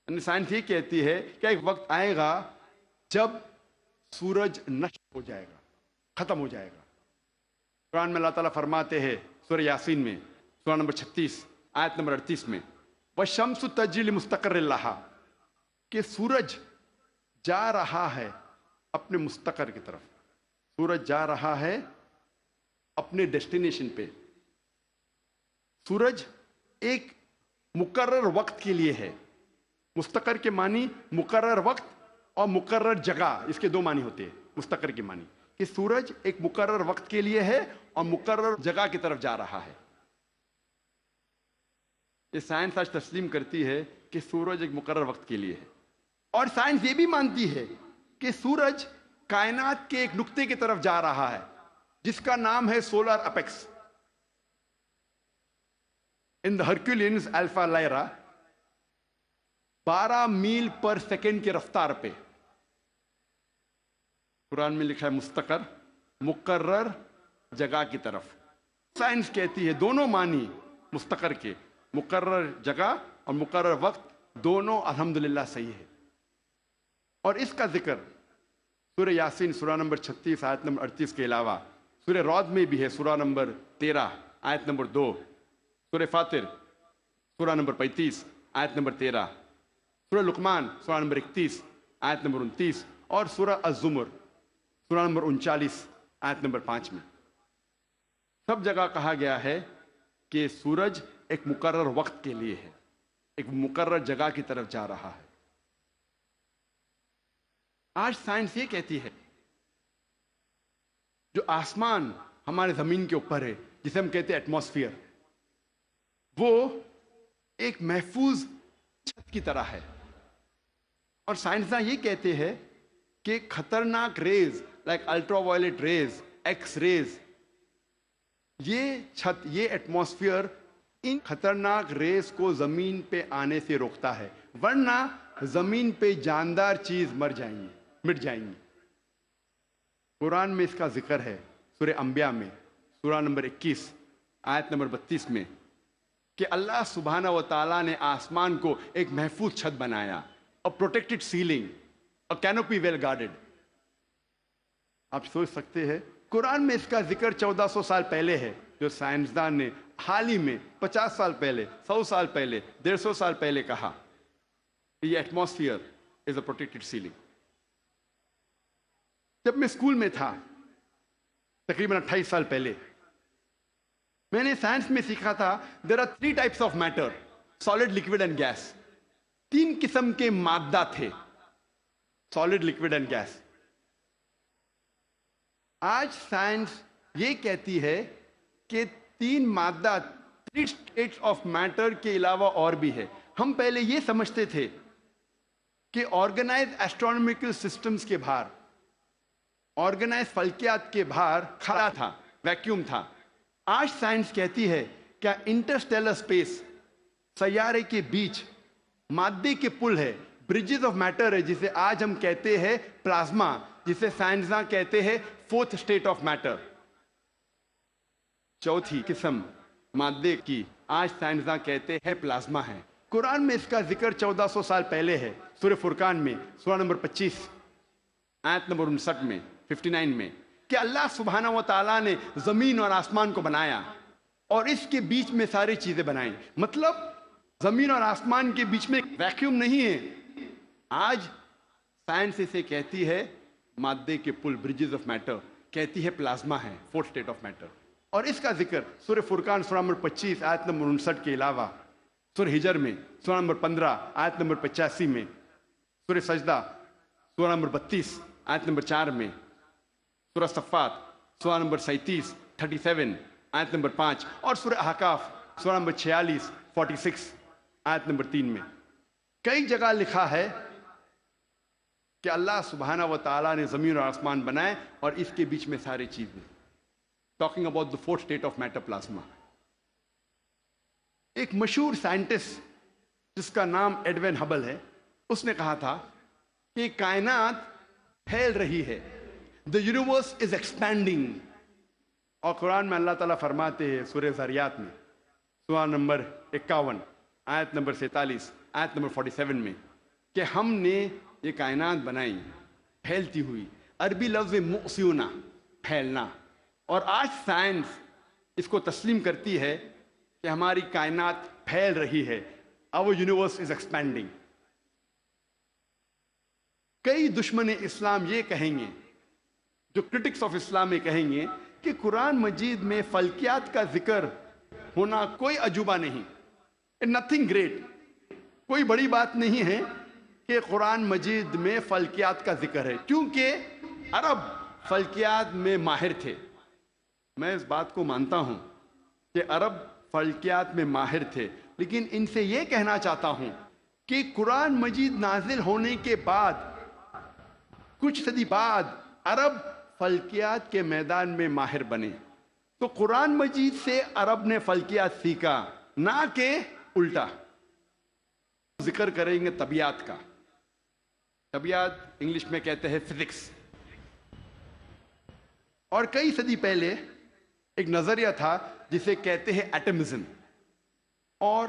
یعنی سائنس یہ کہتی ہے کہ ایک وقت آئے گا جب سورج نشٹ ہو جائے گا، ختم ہو جائے گا۔ قرآن میں اللہ تعالیٰ فرماتے ہیں سورہ یاسین میں سورہ نمبر 36 آیت نمبر 38 میں وَالشَّمْسُ تَجْرِي لِمُسْتَقَرٍّ لَهَا، کہ سورج جا رہا ہے اپنے مستقر کی طرف، سورج جا رہا ہے اپنے ڈیسٹینیشن پہ۔ سورج ایک مقرر وقت کے لیے ہے۔ مستقر کے معنی مقرر وقت اور مقرر جگہ، اس کے دو معنی ہوتے ہیں مستقر کے معنی، کہ سورج ایک مقرر وقت کے لیے ہے اور مقرر جگہ کی طرف جا رہا ہے۔ یہ سائنس آج تسلیم کرتی ہے کہ سورج ایک مقرر وقت کے لیے ہے، اور سائنس یہ بھی مانتی ہے کہ سورج کائنات کے ایک نقطے کی طرف جا رہا ہے جس کا نام ہے سولر اپیکس۔ ان دا ہرکولینز الفا لائرا 12 میل پر سیکنڈ کی رفتار پہ، قرآن میں لکھا ہے مستقر، مقرر جگہ کی طرف۔ سائنس کہتی ہے دونوں معنی مستقر کے، مقرر جگہ اور مقرر وقت، دونوں الحمدللہ صحیح ہے. اور اس کا ذکر سورہ یاسین سورہ نمبر 36 آیت نمبر 38 کے علاوہ سورہ رعد میں بھی ہے، سورہ نمبر 13 آیت نمبر 2، سورہ فاطر سورہ نمبر 35 آیت نمبر 13، سورہ لقمان سورہ نمبر 31 آیت نمبر 29، اور سورہ الزمر سورہ نمبر 39 آیت نمبر 5 میں. سب جگہ کہا گیا ہے کہ سورج ایک مقرر وقت کے لیے ہے، ایک مقرر جگہ کی طرف جا رہا ہے. آج سائنس یہ کہتی ہے جو آسمان ہمارے زمین کے اوپر ہے، جسے ہم کہتے ہیں ایٹماسفیئر، وہ ایک محفوظ چھت کی طرح ہے. اور سائنسداں یہ کہتے ہیں کہ خطرناک rays like ultraviolet rays, X rays, یہ چھت، یہ ایٹماسفیئر ان خطرناک ریز کو زمین پہ آنے سے روکتا ہے، ورنہ زمین پہ جاندار چیز مٹ جائیں گی. قرآن میں اس کا ذکر ہے سورہ انبیاء میں سورہ نمبر 21 آیت نمبر 32 میں کہ اللہ سبحانہ و تعالیٰ نے آسمان کو ایک محفوظ چھت بنایا، a protected ceiling, a canopy well guarded. آپ سوچ سکتے ہیں قرآن میں اس کا ذکر 1400 سال پہلے ہے، جو سائنسدان نے حال ہی میں 50 سال پہلے، 100 سال پہلے، 150 سال پہلے کہا یہ ایٹماسفیئر از اے پروٹیکٹڈ سیلنگ. جب میں اسکول میں تھا تقریباً 28 سال پہلے، میں نے سائنس میں سیکھا تھا there are 3 types of matter: solid, liquid and gas. 3 قسم کے مادہ تھے، solid, liquid and gas. آج سائنس یہ کہتی ہے کہ 3 مادہ 3 states of matter کے علاوہ اور بھی ہے. ہم پہلے یہ سمجھتے تھے کہ آرگنائز ایسٹرونومیکل سسٹمز کے باہر، آرگنائز فلکیات کے باہر خلا تھا، ویکیوم تھا. آج سائنس کہتی ہے کیا انٹرسٹیلر اسپیس، سیارے کے بیچ مادے کے پل ہے، برجز آف میٹر ہے، جسے آج ہم کہتے ہیں پلازما، جسے سائنسداں کہتے ہیں 4th state of matter. 4تھی قسم مادے کی آج سائنسداں کہتے ہیں پلازما ہے. قرآن میں اس کا ذکر 1400 سال پہلے ہے، سورہ فرقان میں سورہ نمبر 25 آیت نمبر 59 میں 59 میں کہ اللہ سبحانہ و تعالیٰ نے زمین اور آسمان کو بنایا اور اس کے بیچ میں ساری چیزیں بنائیں. مطلب زمین اور آسمان کے بیچ میں ویکیوم نہیں ہے. آج سائنس اسے کہتی ہے مادے کے پل، برجز آف میٹر، کہتی ہے پلازما ہے، 4th state of matter. اور اس کا ذکر سورہ فرقان سورہ نمبر 25 آیت نمبر 59 کے علاوہ سورہ ہجر میں سورہ نمبر 15 آیت نمبر 85 میں، سورہ سجدہ سورہ نمبر 32 آیت نمبر 4 میں، سورہ صفات سورہ نمبر 37 آیت نمبر 5، اور سورہ احقاف سورہ نمبر 46 46 آیت نمبر 3 میں. کئی جگہ لکھا ہے کہ اللہ سبحانہ و تعالیٰ نے زمین اور آسمان بنائے اور اس کے بیچ میں ساری چیزیں. Talking about the 4th state of matter, plasma. ایک مشہور سائنٹسٹ جس کا نام ایڈوین ہبل ہے، اس نے کہا تھا کہ کائنات پھیل رہی ہے، the universe is expanding. اور قرآن میں اللہ تعالیٰ فرماتے ہیں سورہ ذاریات میں سورہ نمبر 51 آیت نمبر 47 آیت نمبر 47 میں کہ ہم نے یہ کائنات بنائی پھیلتی ہوئی. عربی لفظ مؤسیونا، پھیلنا. اور آج سائنس اس کو تسلیم کرتی ہے کہ ہماری کائنات پھیل رہی ہے. our universe is expanding. کئی دشمن اسلام یہ کہیں گے، جو کرٹکس آف اسلام یہ کہیں گے کہ قرآن مجید میں فلکیات کا ذکر ہونا کوئی عجوبہ نہیں، نتھنگ گریٹ، کوئی بڑی بات نہیں ہے کہ قرآن مجید میں فلکیات کا ذکر ہے، کیونکہ عرب فلکیات میں ماہر تھے. میں اس بات کو مانتا ہوں کہ عرب فلکیات میں ماہر تھے، لیکن ان سے یہ کہنا چاہتا ہوں کہ قرآن مجید نازل ہونے کے بعد کچھ صدی بعد عرب فلکیات کے میدان میں ماہر بنے. تو قرآن مجید سے عرب نے فلکیات سیکھا، نہ کہ الٹا. ذکر کریں گے طبیعت کا. طبیعت انگلش میں کہتے ہیں فزکس. اور کئی صدی پہلے ایک نظریہ تھا جسے کہتے ہیں ایٹمزم. اور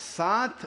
7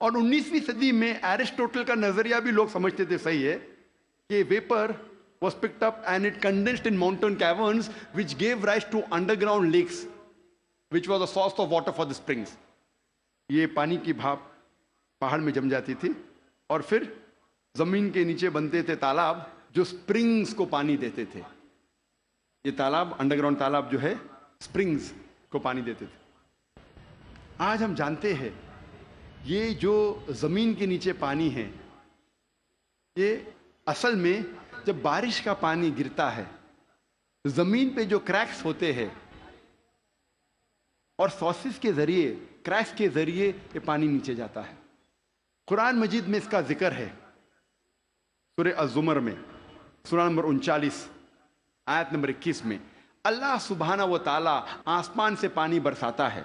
اور 19ویں صدی میں ایرسٹوٹل کا نظریہ بھی لوگ سمجھتے تھے صحیح ہے کہ viper was picked up and it condensed in mountain caverns which gave rise to underground lakes which was a source of water for the springs. یہ پانی کی بھاپ پہاڑ میں جم جاتی تھی اور پھر زمین کے نیچے بنتے تھے تالاب جو سپرنگز کو پانی دیتے تھے. یہ تالاب انڈر گراؤنڈ تالاب جو ہے سپرنگز کو پانی دیتے تھے. آج ہم جانتے ہیں یہ جو زمین کے نیچے پانی ہے یہ اصل میں جب بارش کا پانی گرتا ہے زمین پہ جو کریکس ہوتے ہیں اور سورسز کے ذریعے کریکس کے ذریعے یہ پانی نیچے جاتا ہے. قرآن مجید میں اس کا ذکر ہے سورہ الزمر میں سورہ نمبر 39 آیت نمبر 21 میں. اللہ سبحانہ و تعالیٰ آسمان سے پانی برساتا ہے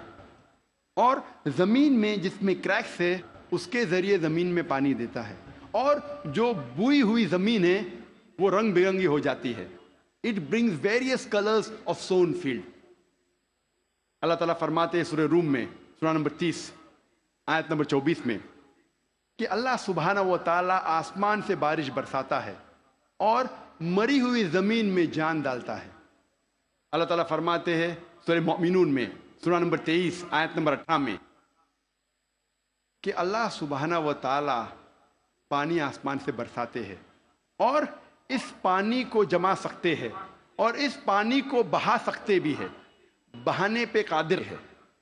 اور زمین میں جس میں کریکس ہے اس کے ذریعے زمین میں پانی دیتا ہے اور جو بوئی ہوئی زمین ہے وہ رنگ برنگی ہو جاتی ہے. It brings various colours of sown field. اللہ تعالیٰ فرماتے ہیں سورہ روم میں سورہ نمبر 30 آیت نمبر 24 میں کہ اللہ سبحانہ و تعالیٰ آسمان سے بارش برساتا ہے اور مری ہوئی زمین میں جان ڈالتا ہے. اللہ تعالیٰ فرماتے ہیں سورہ مومنون میں سورہ نمبر 23 آیت نمبر 18 میں کہ اللہ سبحانہ و تعالیٰ پانی آسمان سے برساتے ہیں اور اس پانی کو جما سکتے ہیں اور اس پانی کو بہا سکتے بھی ہے. بہانے پہ قادر ہے.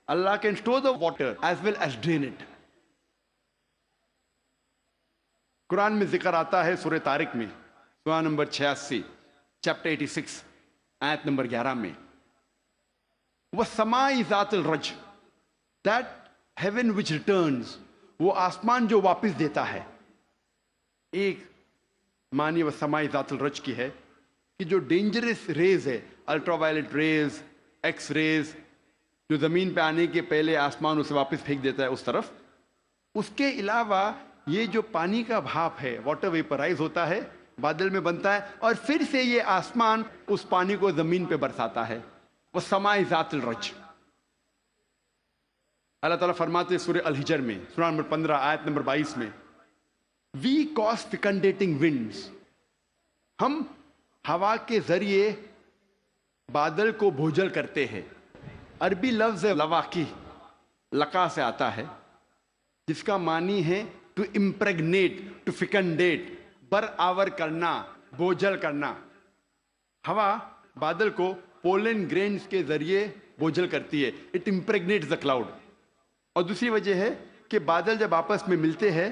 اللہ can store the water as well as drain it. قرآن میں ذکر آتا ہے سورہ طارق میں سورہ نمبر 86 چیپٹر 86 آیت نمبر 11 میں وَالسَّمَاءِ ذَاتِ الرَّجْ that heaven which returns وہ آسمان جو واپس دیتا ہے. ایک معنی وَالسَّمَاءِ ذَاتِ الرَّجْ کی ہے کہ جو ڈینجرس ریز ہے ultraviolet rays X rays جو زمین پہ آنے کے پہلے آسمان اسے واپس پھینک دیتا ہے اس طرف. اس کے علاوہ یہ جو پانی کا بھاپ ہے واٹر ویپرائز ہوتا ہے بادل میں بنتا ہے اور پھر سے یہ آسمان اس پانی کو زمین پہ برساتا ہے. وَالسَّمَاءِ ذَاتِ الرَّجْ. اللہ تعالیٰ فرماتے سورہ الحجر میں سورہ نمبر 15 آیت نمبر 22 میں We cause fecundating winds. ہم ہوا کے ذریعے بادل کو بھوجل کرتے ہیں. عربی لفظ لواقی لقا سے آتا ہے جس کا معنی ہے ٹو امپریگنیٹ ٹو فیکنڈیٹ بر آور کرنا بوجھل کرنا. ہوا بادل کو پولن گرینز کے ذریعے بوجھل کرتی ہے. It impregnates the cloud. اور دوسری وجہ ہے کہ بادل جب آپس میں ملتے ہیں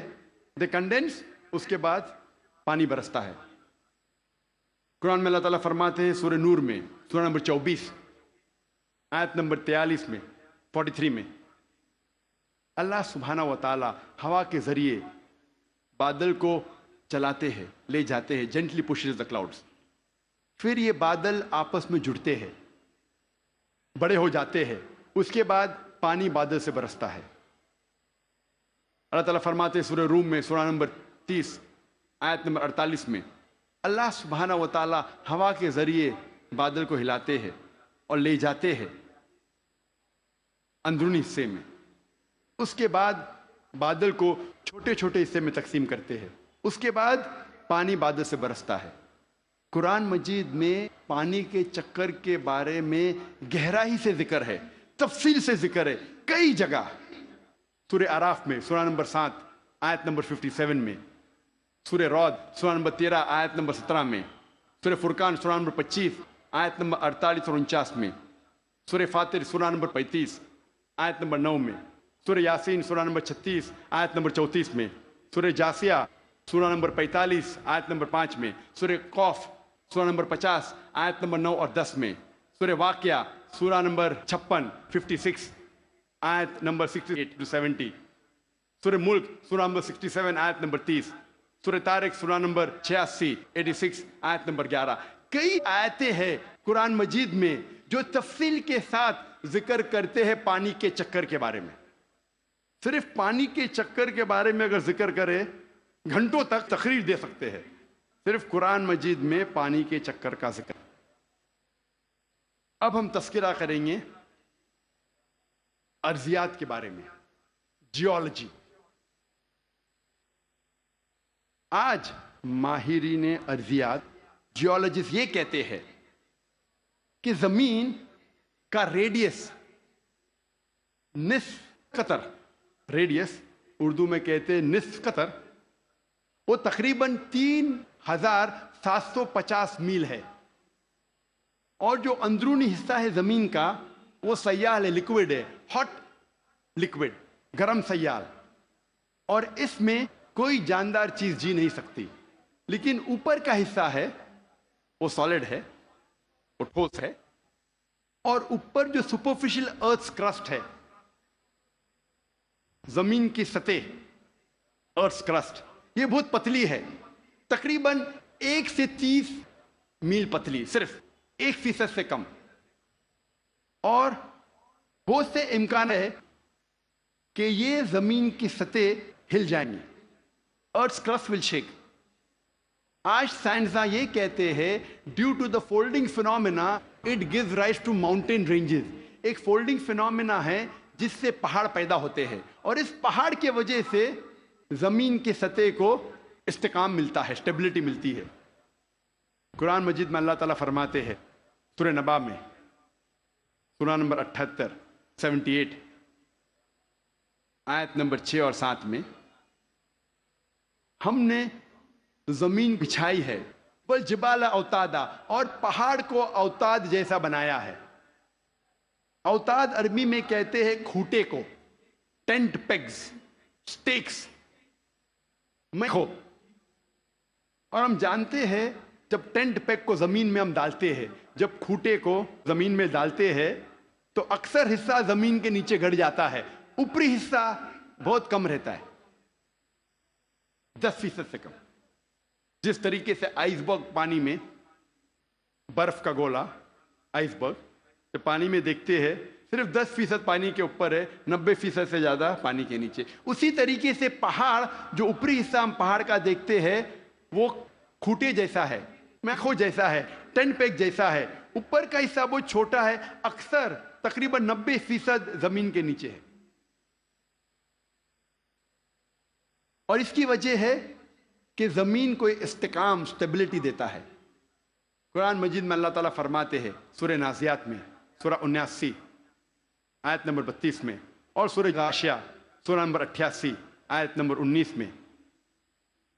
دے کنڈینس اس کے بعد پانی برستا ہے. قرآن میں اللہ تعالیٰ فرماتے ہیں سورہ نور میں سورہ نمبر 24 آیت نمبر 43 میں 43 میں اللہ سبحانہ و تعالیٰ ہوا کے ذریعے بادل کو چلاتے ہیں لے جاتے ہیں. جینٹلی پشز دا کلاؤڈس. پھر یہ بادل آپس میں جڑتے ہیں بڑے ہو جاتے ہیں. اس کے بعد پانی بادل سے برستا ہے. اللہ تعالیٰ فرماتے ہیں سورہ روم میں سورہ نمبر 30 آیت نمبر 48 میں اللہ سبحانہ و تعالیٰ ہوا کے ذریعے بادل کو ہلاتے ہیں اور لے جاتے ہیں اندرونی حصے میں. اس کے بعد بادل کو چھوٹے چھوٹے حصے میں تقسیم کرتے ہیں. اس کے بعد پانی بادل سے برستا ہے. قرآن مجید میں پانی کے چکر کے بارے میں گہرائی سے ذکر ہے تفصیل سے ذکر ہے کئی جگہ. سورہ اعراف میں سورہ نمبر 7 آیت نمبر 57 میں سورہ رعد سورہ نمبر 13 آیت نمبر 17 میں سورہ فرقان سورہ نمبر 25 آیت نمبر 48 اور 49 میں سورہ فاطر سورہ نمبر 35 آیت نمبر 9 میں سورہ یاسین سورہ نمبر 36 آیت نمبر 34 میں سورہ جاسیہ سورہ نمبر 45 آیت نمبر 5 میں سورہ قوف سورہ نمبر 50 آیت نمبر 9 اور 10 میں سورہ واقعہ سورہ نمبر 56 آیت نمبر 68 to 70 سورہ ملک سورہ نمبر 67 آیت نمبر 30 سورہ طارق سورہ نمبر 86 آیت نمبر 11. کئی آیتیں ہیں قرآن مجید میں جو تفصیل کے ساتھ ذکر کرتے ہیں پانی کے چکر کے بارے میں. صرف پانی کے چکر کے بارے میں اگر ذکر کرے گھنٹوں تک تقریر دے سکتے ہیں. صرف قرآن مجید میں پانی کے چکر کا ذکر. اب ہم تذکرہ کریں گے ارضیات کے بارے میں. جیولوجی آج ماہرین ارضیات جیولوجسٹ یہ کہتے ہیں کہ زمین کا ریڈیس نصف قطر، ریڈیس اردو میں کہتے ہیں نصف قطر، وہ تقریباً 3750 میل ہے، اور جو اندرونی حصہ ہے زمین کا وہ سیال ہے، لیکوڈ ہے، ہاٹ لیکوڈ، گرم سیال، اور اس میں کوئی جاندار چیز جی نہیں سکتی۔ لیکن اوپر کا حصہ ہے وہ سالڈ ہے، وہ ٹھوس ہے، اور اوپر جو سپرفیشل ارتھ کرسٹ ہے، زمین کی سطح، ارتھ کرسٹ، یہ بہت پتلی ہے، تقریباً 1 سے 30 میل پتلی، صرف 1% سے کم، اور بہت سے امکان ہے کہ یہ زمین کی سطح ہل جائیں گی، ارتھ کرسٹ ول شیک۔ آج سائنسداں یہ کہتے ہیں due to the folding phenomena it gives rise to mountain ranges, ایک فولڈنگ فینومینا ہے جس سے پہاڑ پیدا ہوتے ہیں، اور اس پہاڑ کی وجہ سے زمین کی سطح کو استحکام ملتا ہے، اسٹیبلٹی ملتی ہے۔ قرآن مجید میں اللہ تعالیٰ فرماتے ہیں سورہ نبا میں، سورہ نمبر 78 78 آیت نمبر 6 اور 7 میں، ہم نے زمین بچھائی ہے، والجبال اوتادا، اور پہاڑ کو اوتاد جیسا بنایا ہے۔ اوتاد عربی میں کہتے ہیں کھوٹے کو، ٹینٹ پیگز، سٹیکس، میخو، اور ہم جانتے ہیں جب ٹینٹ پیگ کو زمین میں ہم ڈالتے ہیں، جب کھوٹے کو زمین میں ڈالتے ہیں تو اکثر حصہ زمین کے نیچے گڑ جاتا ہے، اوپری حصہ بہت کم رہتا ہے، 10% سے کم۔ جس طریقے سے آئس برگ پانی میں، برف کا گولا آئس برگ جب پانی میں دیکھتے ہیں صرف 10% پانی کے اوپر ہے، 90% سے زیادہ پانی کے نیچے، اسی طریقے سے پہاڑ، جو اوپری حصہ ہم پہاڑ کا دیکھتے ہیں وہ کھوٹے جیسا ہے، میخو جیسا ہے، ٹینٹ پیگ جیسا ہے، اوپر کا حصہ بہت چھوٹا ہے، اکثر تقریباً 90% زمین کے نیچے ہے، اور اس کی وجہ ہے کہ زمین کو استحکام، اسٹیبلٹی دیتا ہے۔ قرآن مجید میں اللہ تعالیٰ فرماتے ہیں سورہ نازیات میں، سورہ 79 آیت نمبر 32 میں، اور سورہ غاشیہ سورہ نمبر 88 آیت نمبر 19 میں،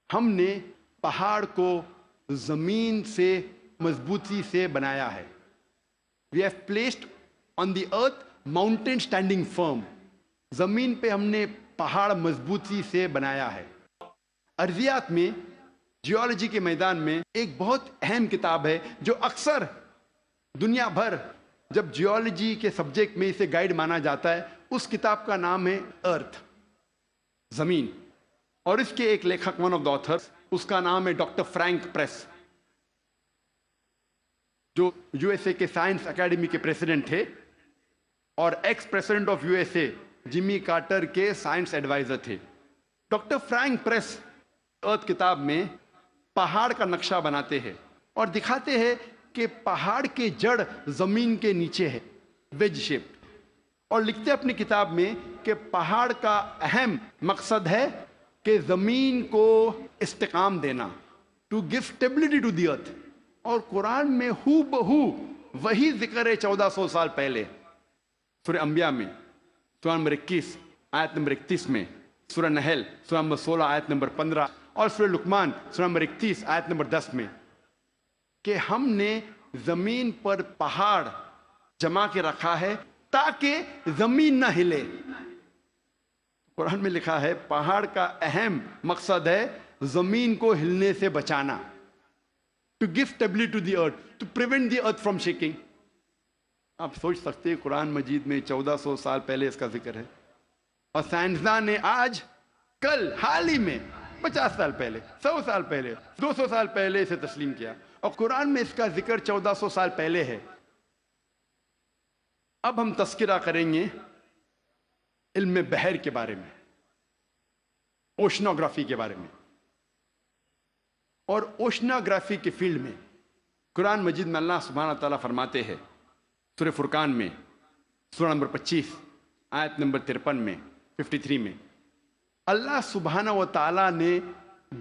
ہم نے پہاڑ کو زمین سے مضبوطی سے بنایا ہے۔ We have placed on the earth mountain standing firm، زمین پہ ہم نے پہاڑ مضبوطی سے بنایا ہے۔ ارضیات میں، جیولوجی کے میدان میں ایک بہت اہم کتاب ہے جو اکثر دنیا بھر جب جیولوجی کے سبجیکٹ میں اسے گائیڈ مانا جاتا ہے، اس کتاب کا نام ہے ارتھ، زمین، اور اس کے ایک لیکھک، ون آف دا آتھرز، اس کا نام ہے ڈاکٹر فرینک پریس، جو یو ایس اے کے سائنس اکیڈمی کے پریزیڈنٹ تھے اور ex president of U S A Jimmy Carter کے سائنس ایڈوائزر تھے۔ ڈاکٹر فرینک پریس ارتھ کتاب میں پہاڑ کا نقشہ بناتے ہیں اور دکھاتے ہیں کہ پہاڑ کے جڑ زمین کے نیچے ہے، ویج شیپ، اور لکھتے اپنی کتاب میں کہ پہاڑ کا اہم مقصد ہے کہ زمین کو استحکام دینا، to give stability to the earth, اور قرآن میں ہو بہو وہی ذکر ہے 1400 سال پہلے، سورہ انبیاء میں سورہ نمبر 21 آیت نمبر 31 میں، سورہ نحل سورہ نمبر 16 آیت نمبر 15، اور سورہ لقمان سورہ نمبر 31 آیت نمبر 10 میں، کہ ہم نے زمین پر پہاڑ جمع کے رکھا ہے تاکہ زمین نہ ہلے۔ قرآن میں لکھا ہے پہاڑ کا اہم مقصد ہے زمین کو ہلنے سے بچانا، to give stability to the earth, to prevent the earth from shaking. آپ سوچ سکتے ہیں قرآن مجید میں 1400 سال پہلے اس کا ذکر ہے، اور سائنسدان نے آج کل حال ہی میں 50 سال پہلے، 100 سال پہلے، 200 سال پہلے اسے تسلیم کیا، اور قرآن میں اس کا ذکر 1400 سال پہلے ہے۔ اب ہم تذکرہ کریں گے علم بحر کے بارے میں، اوشنوگرافی کے بارے میں، اور اوشنوگرافی کے فیلڈ میں قرآن مجید میں اللہ سبحانہ تعالیٰ فرماتے ہیں سورہ فرقان میں سورہ نمبر 25 آیت نمبر 53 میں 53 میں، اللہ سبحانہ و تعالیٰ نے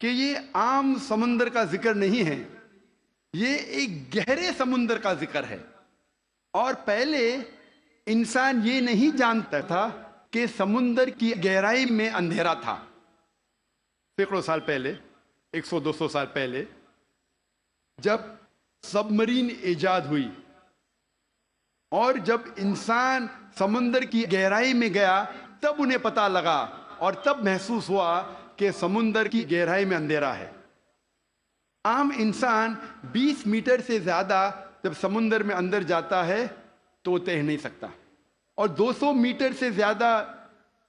کہ یہ عام سمندر کا ذکر نہیں ہے، یہ ایک گہرے سمندر کا ذکر ہے۔ اور پہلے انسان یہ نہیں جانتا تھا کہ سمندر کی گہرائی میں اندھیرا تھا۔ سینکڑوں سال پہلے، 100-200 سال پہلے، جب سب مرین ایجاد ہوئی اور جب انسان سمندر کی گہرائی میں گیا، تب انہیں پتہ لگا اور تب محسوس ہوا کہ سمندر کی گہرائی میں اندھیرا ہے۔ عام انسان 20 میٹر سے زیادہ جب سمندر میں اندر جاتا ہے تو وہ تیر نہیں سکتا، اور 200 میٹر سے زیادہ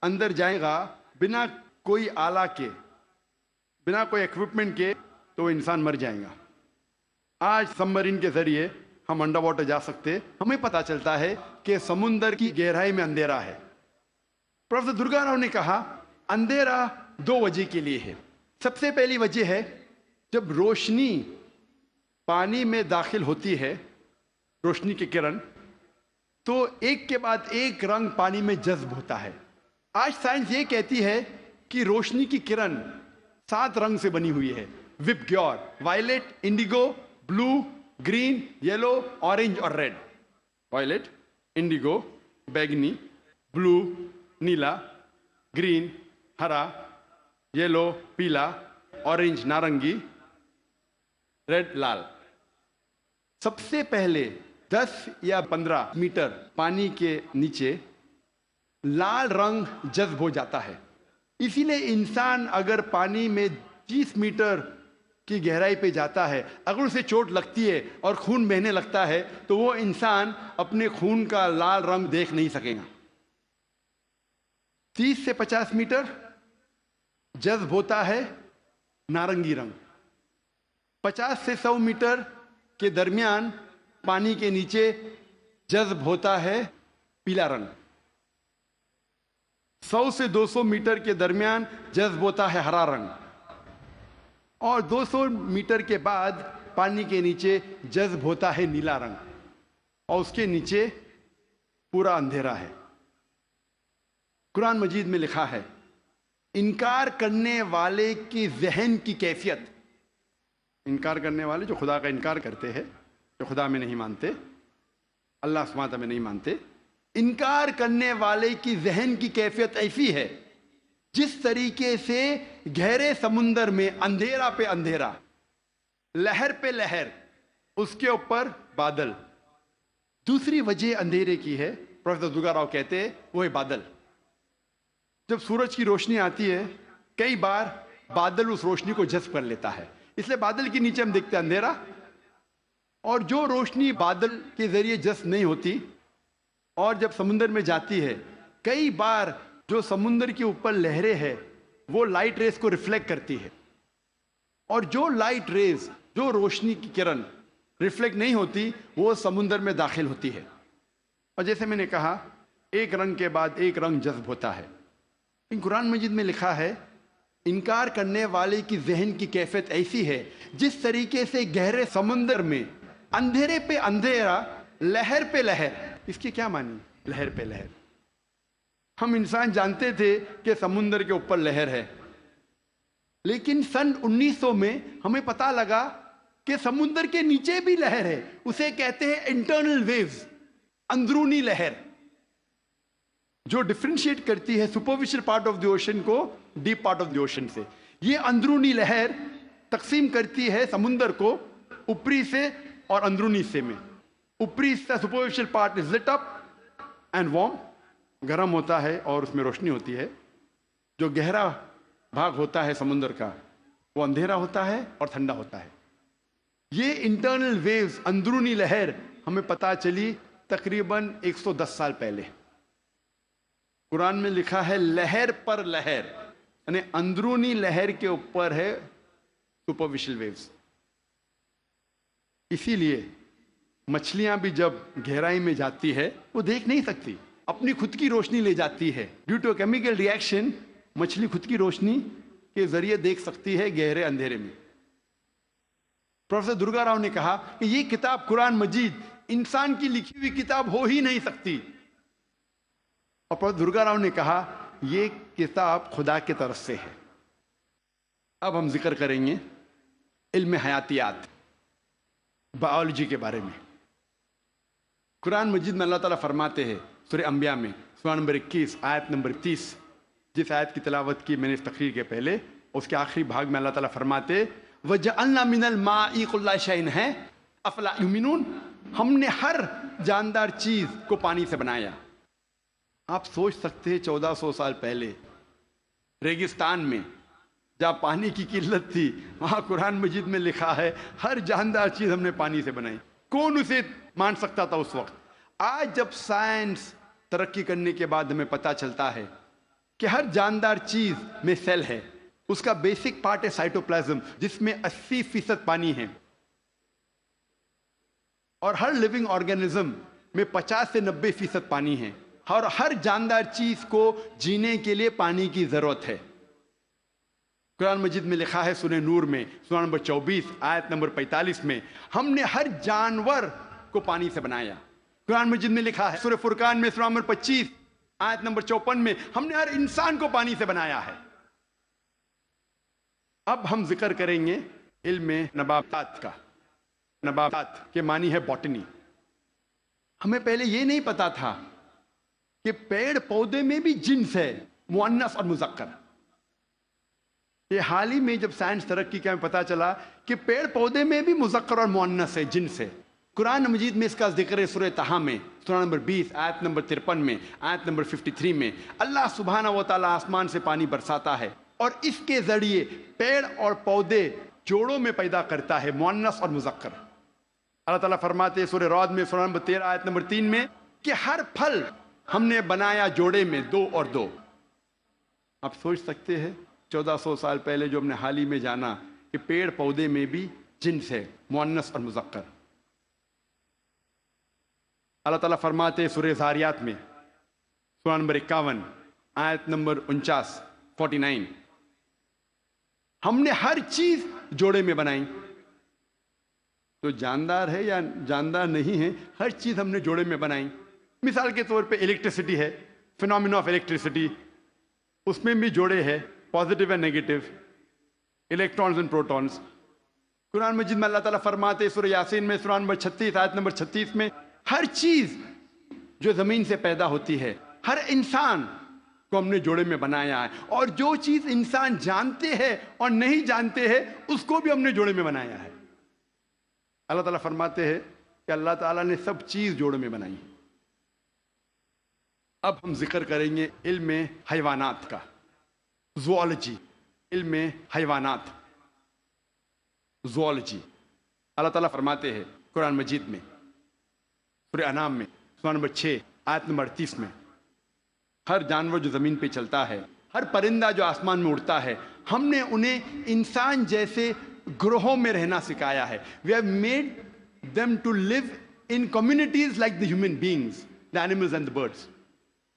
اندر جائے گا بنا کوئی آلہ کے، بنا کوئی ایکوپمنٹ کے، تو وہ انسان مر جائے گا۔ آج سب مرین کے ذریعے ہم انڈر واٹر جا سکتے، ہمیں پتہ چلتا ہے کہ سمندر کی گہرائی میں اندھیرا ہے۔ پروفیسر درگا راؤ نے کہا اندھیرا 2 وجہ کے لیے ہے۔ سب سے پہلی وجہ ہے جب روشنی پانی میں داخل ہوتی ہے، روشنی کی کرن، تو ایک کے بعد ایک رنگ پانی میں جذب ہوتا ہے۔ آج سائنس یہ کہتی ہے کہ روشنی کی کرن 7 رنگ سے بنی ہوئی ہے، وپ گیور، وائلٹ، انڈیگو، بلو، گرین، یلو، اورنج اور ریڈ۔ وائلٹ، انڈیگو، بیگنی، بلو، نیلا، گرین، ہرا، یلو، پیلا، اورنج، نارنگی، ریڈ، لال۔ سب سے پہلے 10 یا 15 میٹر پانی کے نیچے لال رنگ جذب ہو جاتا ہے۔ اسی لیے انسان اگر پانی میں 30 میٹر کی گہرائی پہ جاتا ہے، اگر اسے چوٹ لگتی ہے اور خون بہنے لگتا ہے تو وہ انسان اپنے خون کا لال رنگ دیکھ نہیں سکے گا۔ 30 سے 50 میٹر جذب ہوتا ہے نارنگی رنگ۔ 50 سے 100 میٹر کے درمیان پانی کے نیچے جذب ہوتا ہے پیلا رنگ۔ 100 سے 200 میٹر کے درمیان جذب ہوتا ہے ہرا رنگ، اور 200 میٹر کے بعد پانی کے نیچے جذب ہوتا ہے نیلا رنگ، اور اس کے نیچے پورا اندھیرا ہے۔ قرآن مجید میں لکھا ہے انکار کرنے والے کی ذہن کی کیفیت، انکار کرنے والے جو خدا کا انکار کرتے ہیں، جو خدا میں نہیں مانتے، اللہ سبحانہ وتعالیٰ میں نہیں مانتے، انکار کرنے والے کی ذہن کی کیفیت ایسی ہے جس طریقے سے گہرے سمندر میں اندھیرا پہ اندھیرا، لہر پہ لہر، اس کے اوپر بادل۔ دوسری وجہ اندھیرے کی ہے، پروفیسر درگا راؤ کہتے ہیں، وہ ہے بادل۔ جب سورج کی روشنی آتی ہے کئی بار بادل اس روشنی کو جذب کر لیتا ہے، اس لیے بادل کے نیچے ہم دیکھتے ہیں اندھیرا، اور جو روشنی بادل کے ذریعے جذب نہیں ہوتی اور جب سمندر میں جاتی ہے، کئی بار جو سمندر کے اوپر لہریں ہیں وہ لائٹ ریز کو ریفلیکٹ کرتی ہے، اور جو لائٹ ریز، جو روشنی کی کرن ریفلیکٹ نہیں ہوتی وہ سمندر میں داخل ہوتی ہے، اور جیسے میں نے کہا ایک رنگ کے بعد ایک رنگ جذب ہوتا ہے۔ قرآن مجید میں لکھا ہے انکار کرنے والے کی ذہن کی کیفیت ایسی ہے جس طریقے سے گہرے سمندر میں اندھیرے پہ اندھیرا، لہر پہ لہر۔ اس کی کیا معنی؟ لہر پہ لہر۔ ہم انسان جانتے تھے کہ سمندر کے اوپر لہر ہے، لیکن سن 1900 میں ہمیں پتہ لگا کہ سمندر کے نیچے بھی لہر ہے، اسے کہتے ہیں انٹرنل ویوز، اندرونی لہر، جو ڈفرینشیٹ کرتی ہے superficial part of the ocean کو deep part of the ocean سے۔ یہ اندرونی لہر تقسیم کرتی ہے سمندر کو اوپری سے اور اندرونی حصے میں۔ اوپری حصہ superficial part is lit up and warm, گرم ہوتا ہے اور اس میں روشنی ہوتی ہے۔ جو گہرا بھاگ ہوتا ہے سمندر کا وہ اندھیرا ہوتا ہے اور ٹھنڈا ہوتا ہے۔ یہ انٹرنل ویوز، اندرونی لہر ہمیں پتہ چلی تقریباً 110 سال پہلے۔ قرآن میں لکھا ہے لہر پر لہر، یعنی اندرونی لہر کے اوپر ہے سپرفیشل ویوز۔ اسی لیے مچھلیاں بھی جب گہرائی میں جاتی ہے وہ دیکھ نہیں سکتی، اپنی خود کی روشنی لے جاتی ہے۔ Due to chemical reaction مچھلی خود کی روشنی کے ذریعے دیکھ سکتی ہے گہرے اندھیرے میں۔ پروفیسر درگا راؤ نے کہا کہ یہ کتاب قرآن مجید انسان کی لکھی ہوئی کتاب ہو ہی نہیں سکتی، اور پروفیسر درگا راؤ نے کہا یہ کتاب خدا کی طرف سے ہے۔ اب ہم ذکر کریں گے علم حیاتیات، بایولوجی کے بارے میں۔ قرآن مجید میں اللہ تعالیٰ فرماتے ہیں سورہ انبیاء میں سورہ نمبر 21 آیت نمبر 30، جس آیت کی تلاوت کی میں نے اس تقریر کے پہلے، اس کے آخری بھاگ میں اللہ تعالیٰ فرماتے وَجَعَلْنَا مِنَ الْمَاءِ كُلَّ شَيْءٍ ہے افلا یؤمنون، ہم نے ہر جاندار چیز کو پانی سے بنایا۔ آپ سوچ سکتے ہیں 1400 سال پہلے ریگستان میں جہاں پانی کی قلت تھی، وہاں قرآن مجید میں لکھا ہے ہر جاندار چیز ہم نے پانی سے بنائی۔ کون اسے مان سکتا تھا اس وقت؟ آج جب سائنس ترقی کرنے کے بعد ہمیں پتہ چلتا ہے کہ ہر جاندار چیز میں سیل ہے، اس کا بیسک پارٹ ہے سائٹوپلازم، جس میں 80% پانی ہے، اور ہر لیونگ آرگینزم میں 50 سے 90% پانی ہے، اور ہر جاندار چیز کو جینے کے لیے پانی کی ضرورت ہے۔ قرآن مجید میں لکھا ہے سورہ نور میں سورہ نمبر 24 آیت نمبر 45 میں ہم نے ہر جانور کو پانی سے بنایا۔ قرآن مجید میں لکھا ہے سورہ فرقان میں سورہ نمبر 25 آیت نمبر 54 میں ہم نے ہر انسان کو پانی سے بنایا ہے۔ اب ہم ذکر کریں گے علم نباتات کا۔ نباتات کے معنی ہے باٹنی۔ ہمیں پہلے یہ نہیں پتا تھا کہ پیڑ پودے میں بھی جنس ہے، مؤنث اور مذکر۔ یہ حال ہی میں جب سائنس ترقی کا ہمیں پتا چلا کہ پیڑ پودے میں بھی مذکر اور مؤنث ہے، جنس ہے۔ قرآن مجید میں اس کا ذکر ہے سورہ طٰہٰ میں سورہ نمبر 20 آیت نمبر 53 میں، آیت نمبر 53 میں اللہ سبحانہ و تعالیٰ آسمان سے پانی برساتا ہے اور اس کے ذریعے پیڑ اور پودے جوڑوں میں پیدا کرتا ہے، مؤنث اور مذکر۔ اللہ تعالیٰ فرماتے ہیں سورہ رعد میں سورہ نمبر 13 آیت نمبر 3 میں کہ ہر پھل ہم نے بنایا جوڑے میں 2 اور 2۔ آپ سوچ سکتے ہیں 1400 سال پہلے جو ہم نے حال ہی میں جانا کہ پیڑ پودے میں بھی جنس ہے، مؤنث اور مذکر۔ اللہ تعالیٰ فرماتے ہیں سورہ ذاریات میں سورہ نمبر 51 آیت نمبر 49 ہم نے ہر چیز جوڑے میں بنائی۔ تو جاندار ہے یا جاندار نہیں ہے، ہر چیز ہم نے جوڑے میں بنائی۔ مثال کے طور پہ الیکٹریسٹی ہے، فینومینا آف الیکٹریسٹی، اس میں بھی جوڑے ہے، positive and negative, electrons and protons. قرآن مجید میں اللہ تعالیٰ فرماتے سورہ یاسین میں سورہ نمبر 36 آیت نمبر 36 میں ہر چیز جو زمین سے پیدا ہوتی ہے، ہر انسان کو ہم نے جوڑے میں بنایا ہے، اور جو چیز انسان جانتے ہیں اور نہیں جانتے ہیں اس کو بھی ہم نے جوڑے میں بنایا ہے۔ اللہ تعالیٰ فرماتے ہیں کہ اللہ تعالیٰ نے سب چیز جوڑے میں بنائی۔ اب ہم ذکر کریں گے علم حیوانات کا، زوالوجی، علم حیوانات، زوالوجی۔ اللہ تعالیٰ فرماتے ہیں قرآن مجید میں سورہ انعام میں سورہ نمبر 6 آیت نمبر 38 میں ہر جانور جو زمین پہ چلتا ہے، ہر پرندہ جو آسمان میں اڑتا ہے، ہم نے انہیں انسان جیسے گروہوں میں رہنا سکھایا ہے۔ We have made them to live in communities like the human beings, the animals and the birds۔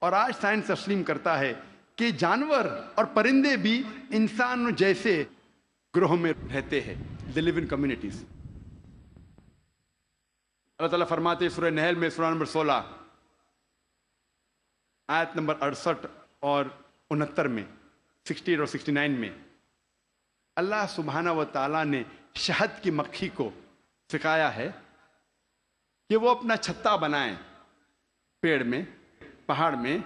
اور آج سائنس تسلیم کرتا ہے کہ جانور اور پرندے بھی انسان جیسے گروہوں میں رہتے ہیں، they live in communities۔ اللہ تعالیٰ فرماتے سورہ نحل میں سورہ نمبر 16 آیت نمبر 68 اور 69 میں، 68 اور 69 میں اللہ سبحانہ و تعالیٰ نے شہد کی مکھی کو سکھایا ہے کہ وہ اپنا چھتا بنائیں پیڑ میں، پہاڑ میں،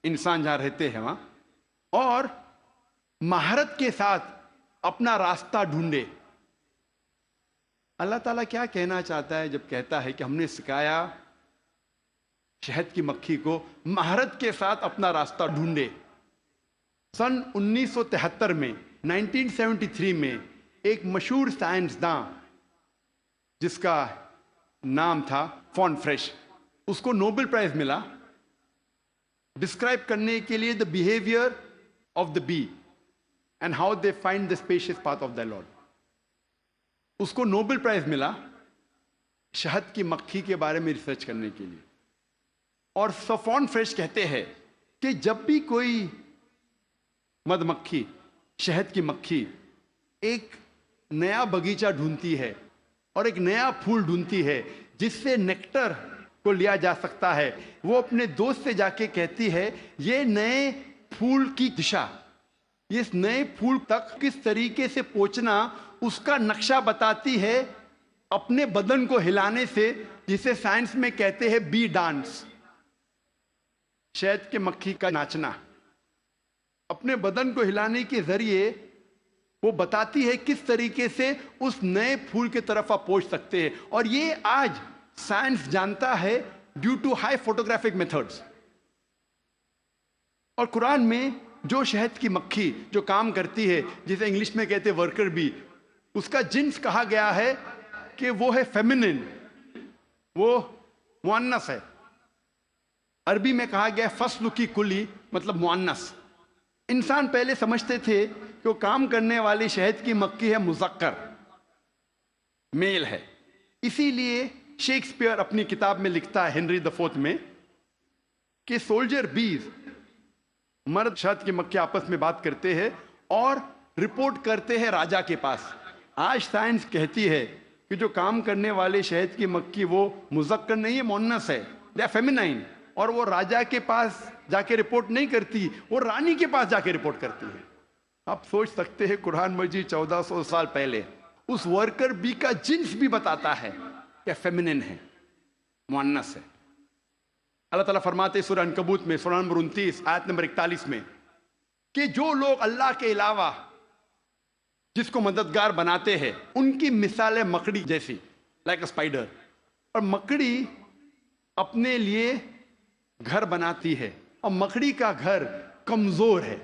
انسان جہاں رہتے ہیں وہاں، اور مہارت کے ساتھ اپنا راستہ ڈھونڈے۔ اللہ تعالیٰ کیا کہنا چاہتا ہے جب کہتا ہے کہ ہم نے سکھایا شہد کی مکھی کو مہارت کے ساتھ اپنا راستہ ڈھونڈے؟ سن 1973 میں 1973 میں ایک مشہور سائنسداں جس کا نام تھا فون فریش، اس کو نوبل پرائز ملا ڈسکرائب کرنے کے لیے the behaviour of the bee and how they find the species path of the lord. اس کو نوبل پرائز ملا شہد کی مکھی کے بارے میں ریسرچ کرنے کے لیے۔ اور فون فریش کہتے ہیں کہ جب بھی کوئی مدھ مکھی، شہد کی مکھی ایک نیا باغیچہ ڈھونڈتی ہے اور ایک نیا پھول ڈھونڈتی ہے جس سے نیکٹر کو لیا جا سکتا ہے، وہ اپنے دوست سے جا کے کہتی ہے یہ نئے پھول کی دشا یہ اس نئے پھول تک کس طریقے سے پہنچنا اس کا نقشہ بتاتی ہے اپنے بدن کو ہلانے سے، جسے سائنس میں کہتے ہیں بی ڈانس، شہد کے مکھی کا ناچنا۔ اپنے بدن کو ہلانے کے ذریعے وہ بتاتی ہے کس طریقے سے اس نئے پھول کی طرف آپ پہنچ سکتے ہیں، اور یہ آج سائنس جانتا ہے due to high photographic methods. اور قرآن میں جو شہد کی مکھی جو کام کرتی ہے، جسے انگلش میں کہتے ہیں ورکر بی، اس کا جنس کہا گیا ہے کہ وہ ہے فیمنن، وہ مؤنث ہے۔ عربی میں کہا گیا فصل کی کلی، مطلب مؤنث۔ انسان پہلے سمجھتے تھے کہ وہ کام کرنے والی شہد کی مکھی ہے مذکر، میل ہے۔ اسی لیے شیکسپیئر اپنی کتاب میں لکھتا ہے ہنری دی فورتھ میں کہ سولجر بیز، مرد شہد کی مکھی آپس میں بات کرتے ہیں اور رپورٹ کرتے ہیں راجا کے پاس۔ آج سائنس کہتی ہے کہ جو کام کرنے والے شہد کی مکھی وہ مذکر نہیں ہے، مؤنث ہے، دے آر فیمینائن، اور وہ راجا کے پاس جا کے رپورٹ نہیں کرتی، وہ رانی کے پاس جا کے رپورٹ کرتی ہے۔ آپ سوچ سکتے ہیں قرآن مجید 1400 سال پہلے اس ورکر بی کا جنس بھی بتاتا ہے کہ فیمینن ہے، مؤنث ہے۔ اللہ تعالیٰ فرماتے سورہ عنکبوت میں سورہ نمبر 29 آیت نمبر 41 میں کہ جو لوگ اللہ کے علاوہ جس کو مددگار بناتے ہیں ان کی مثال ہے مکڑی جیسی، لائک اے اسپائڈر۔ اور مکڑی اپنے لیے گھر بناتی ہے، اور مکڑی کا گھر کمزور ہے۔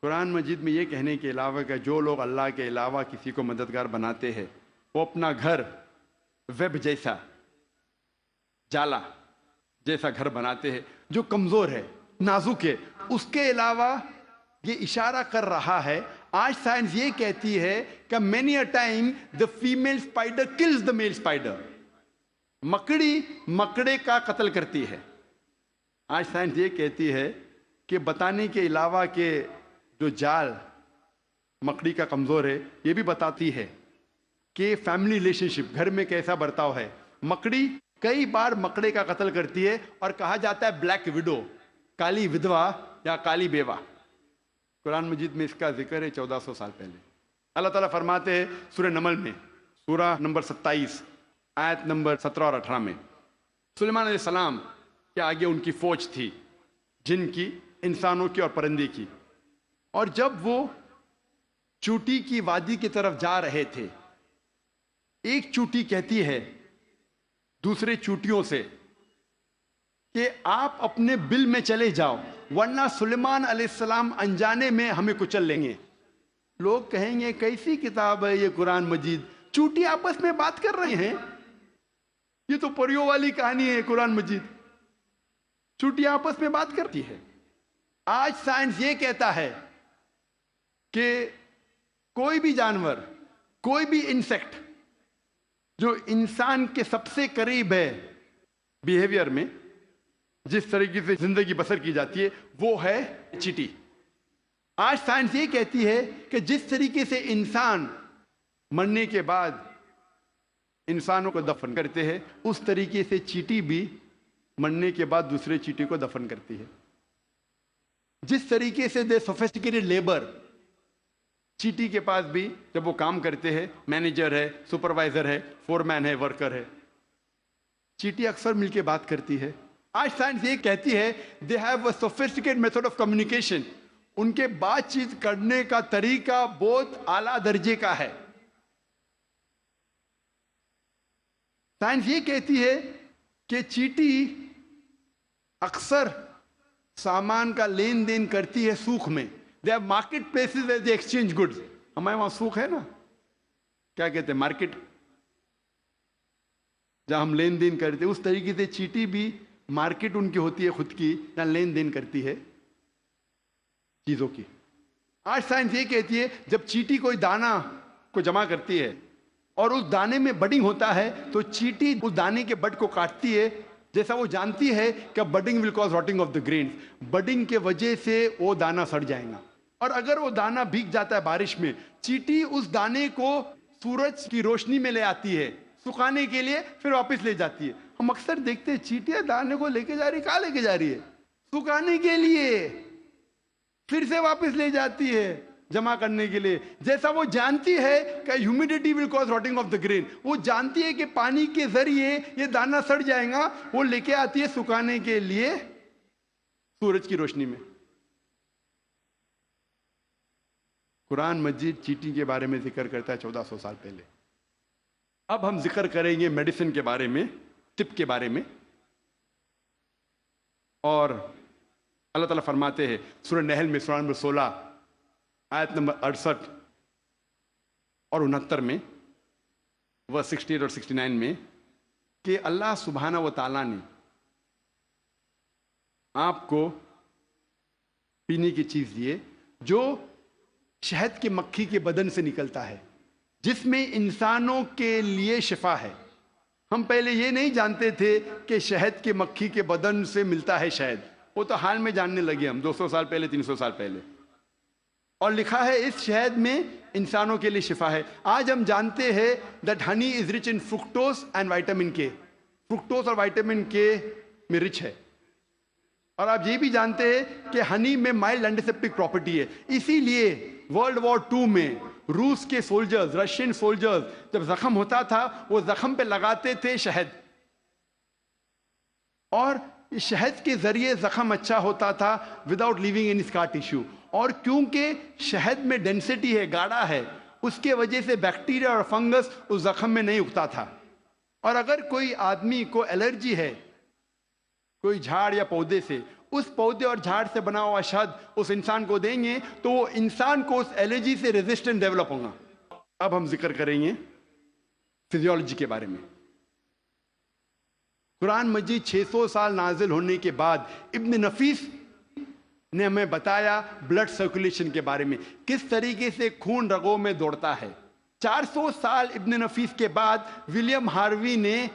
قرآن مجید میں یہ کہنے کے علاوہ کہ جو لوگ اللہ کے علاوہ کسی کو مددگار بناتے ہیں وہ اپنا گھر ویب جیسا، جالا جیسا گھر بناتے ہیں جو کمزور ہے، نازک ہے۔ اس کے علاوہ یہ اشارہ کر رہا ہے، آج سائنس یہ کہتی ہے کہ many a time the female spider kills the male spider، مکڑی مکڑے کا قتل کرتی ہے۔ آج سائنس یہ کہتی ہے کہ بتانے کے علاوہ کہ جو جال مکڑی کا کمزور ہے، یہ بھی بتاتی ہے کہ فیملی ریلیشن شپ، گھر میں کیسا برتاؤ ہے۔ مکڑی کئی بار مکڑے کا قتل کرتی ہے اور کہا جاتا ہے بلیک وڈو، کالی ودوا یا کالی بیوہ۔ قرآن مجید میں اس کا ذکر ہے 1400 سال پہلے۔ اللہ تعالیٰ فرماتے ہیں سورہ نمل میں سورہ نمبر 27 آیت نمبر 17 اور 18 میں، سلیمان علیہ السلام کے آگے ان کی فوج تھی، جن کی، انسانوں کی اور پرندے کی، اور جب وہ چوٹی کی وادی کی طرف جا رہے تھے، ایک چوٹی کہتی ہے دوسرے چوٹیوں سے کہ آپ اپنے بل میں چلے جاؤ ورنہ سلیمان علیہ السلام انجانے میں ہمیں کچل لیں گے۔ لوگ کہیں گے کیسی کتاب ہے یہ قرآن مجید، چوٹی آپس میں بات کر رہے ہیں، یہ تو پریوں والی کہانی ہے قرآن مجید، چوٹی آپس میں بات کرتی ہے۔ آج سائنس یہ کہتا ہے کہ کوئی بھی جانور، کوئی بھی انسیکٹ جو انسان کے سب سے قریب ہے بیہیویئر میں، جس طریقے سے زندگی بسر کی جاتی ہے، وہ ہے چیٹی۔ آج سائنس یہ کہتی ہے کہ جس طریقے سے انسان مرنے کے بعد انسانوں کو دفن کرتے ہیں، اس طریقے سے چیٹی بھی مرنے کے بعد دوسرے چیٹی کو دفن کرتی ہے۔ جس طریقے سے دے سوفسٹیکیٹڈ لیبر، چیٹی کے پاس بھی جب وہ کام کرتے ہیں، مینیجر ہے، سپروائزر ہے، فورمین ہے، ورکر ہے، چیٹی اکثر مل کے بات کرتی ہے۔ آج سائنس یہ کہتی ہے they have a sophisticated method of communication, ان کے بات چیت کرنے کا طریقہ بہت اعلیٰ درجے کا ہے۔ سائنس یہ کہتی ہے کہ چیٹی اکثر سامان کا لین دین کرتی ہے سوق میں، they have market places where they exchange goods. ہمارے وہاں سوق ہے نا، کیا کہتے ہیں، مارکیٹ، جہاں ہم لین دین کرتے ہیں، اس طریقے سے چیٹی بھی مارکیٹ ان کی ہوتی ہے خود کی، جہاں لین دین کرتی ہے چیزوں کی۔ آج سائنس یہ کہتی ہے جب چیٹی کوئی دانہ کو جمع کرتی ہے اور اس دانے میں بڈنگ ہوتا ہے تو چیٹی اس دانے کے بڈ کو کاٹتی ہے، جیسا وہ جانتی ہے کہ budding will cause rotting of the grains, budding کے وجہ سے وہ دانہ سڑ جائے گا۔ اور اگر وہ دانہ بھیگ جاتا ہے بارش میں، چیٹی اس دانے کو سورج کی روشنی میں لے آتی ہے سکھانے کے لیے، پھر واپس لے جاتی ہے۔ ہم اکثر دیکھتے ہیں چیٹیاں دانے کو لے کے جا رہی، کہاں لے کے جا رہی ہے؟ سکھانے کے لیے۔ پھر سے واپس لے جاتی ہے جمع کرنے کے لیے. جیسا وہ جانتی ہے کہ humidity will cause rotting of the grain, وہ جانتی ہے کہ پانی کے ذریعے یہ دانہ سڑ جائے گا, وہ لے کے آتی ہے سکھانے کے لیے سورج کی روشنی میں. قرآن مجید چیٹی کے بارے میں ذکر کرتا ہے 1400 سال پہلے. اب ہم ذکر کریں گے میڈیسن کے بارے میں, طب کے بارے میں. اور اللہ تعالیٰ فرماتے ہیں سورہ نحل میں سورہ نمبر 16 آیت نمبر 68 اور 69 میں, ورس 68 اور 69 میں, کہ اللہ سبحانہ و تعالیٰ نے آپ کو پینے کی چیز دیے جو شہد کی مکھی کے بدن سے نکلتا ہے, جس میں انسانوں کے لیے شفا ہے. ہم پہلے یہ نہیں جانتے تھے کہ شہد کی مکھی کے بدن سے ملتا ہے شہد, وہ تو حال میں جاننے لگے ہم 200 سال پہلے 300 سال پہلے. اور لکھا ہے اس شہد میں انسانوں کے لیے شفا ہے. آج ہم جانتے ہیں that honey is rich in fructose and vitamin K. fructose اور وائٹامن کے میں رچ ہے. اور آپ یہ بھی جانتے ہیں کہ ہنی میں مائلڈ اینٹیسیپٹک پراپرٹی ہے. اسی لیے ورلڈ وار 2 میں روس کے سولجرز, رشین سولجرز جب زخم ہوتا تھا وہ زخم پہ لگاتے تھے شہد, اور شہد کے ذریعے زخم اچھا ہوتا تھا وداؤٹ لیونگ اینی اسکار ٹیشو. اور کیونکہ شہد میں ڈینسٹی ہے, گاڑھا ہے, اس کے وجہ سے بیکٹیریا اور فنگس اس زخم میں نہیں اگتا تھا. اور اگر کوئی آدمی کو الرجی ہے کوئی جھاڑ یا پودے سے, اس پودے اور جھاڑ سے بنا ہوا شہد اس انسان کو دیں گے تو وہ انسان کو اس الرجی سے ریزسٹنٹ ڈیولپ ہوگا. اب ہم ذکر کریں گے فزیولوجی کے بارے میں. قرآن مجید 600 سال نازل ہونے کے بعد ابن نفیس نے ہمیں بتایا بلڈ سرکولیشن کے بارے میں, کس طریقے سے خون رگوں میں دوڑتا ہے. 400 سال ابن نفیس کے بعد ولیم ہاروی نے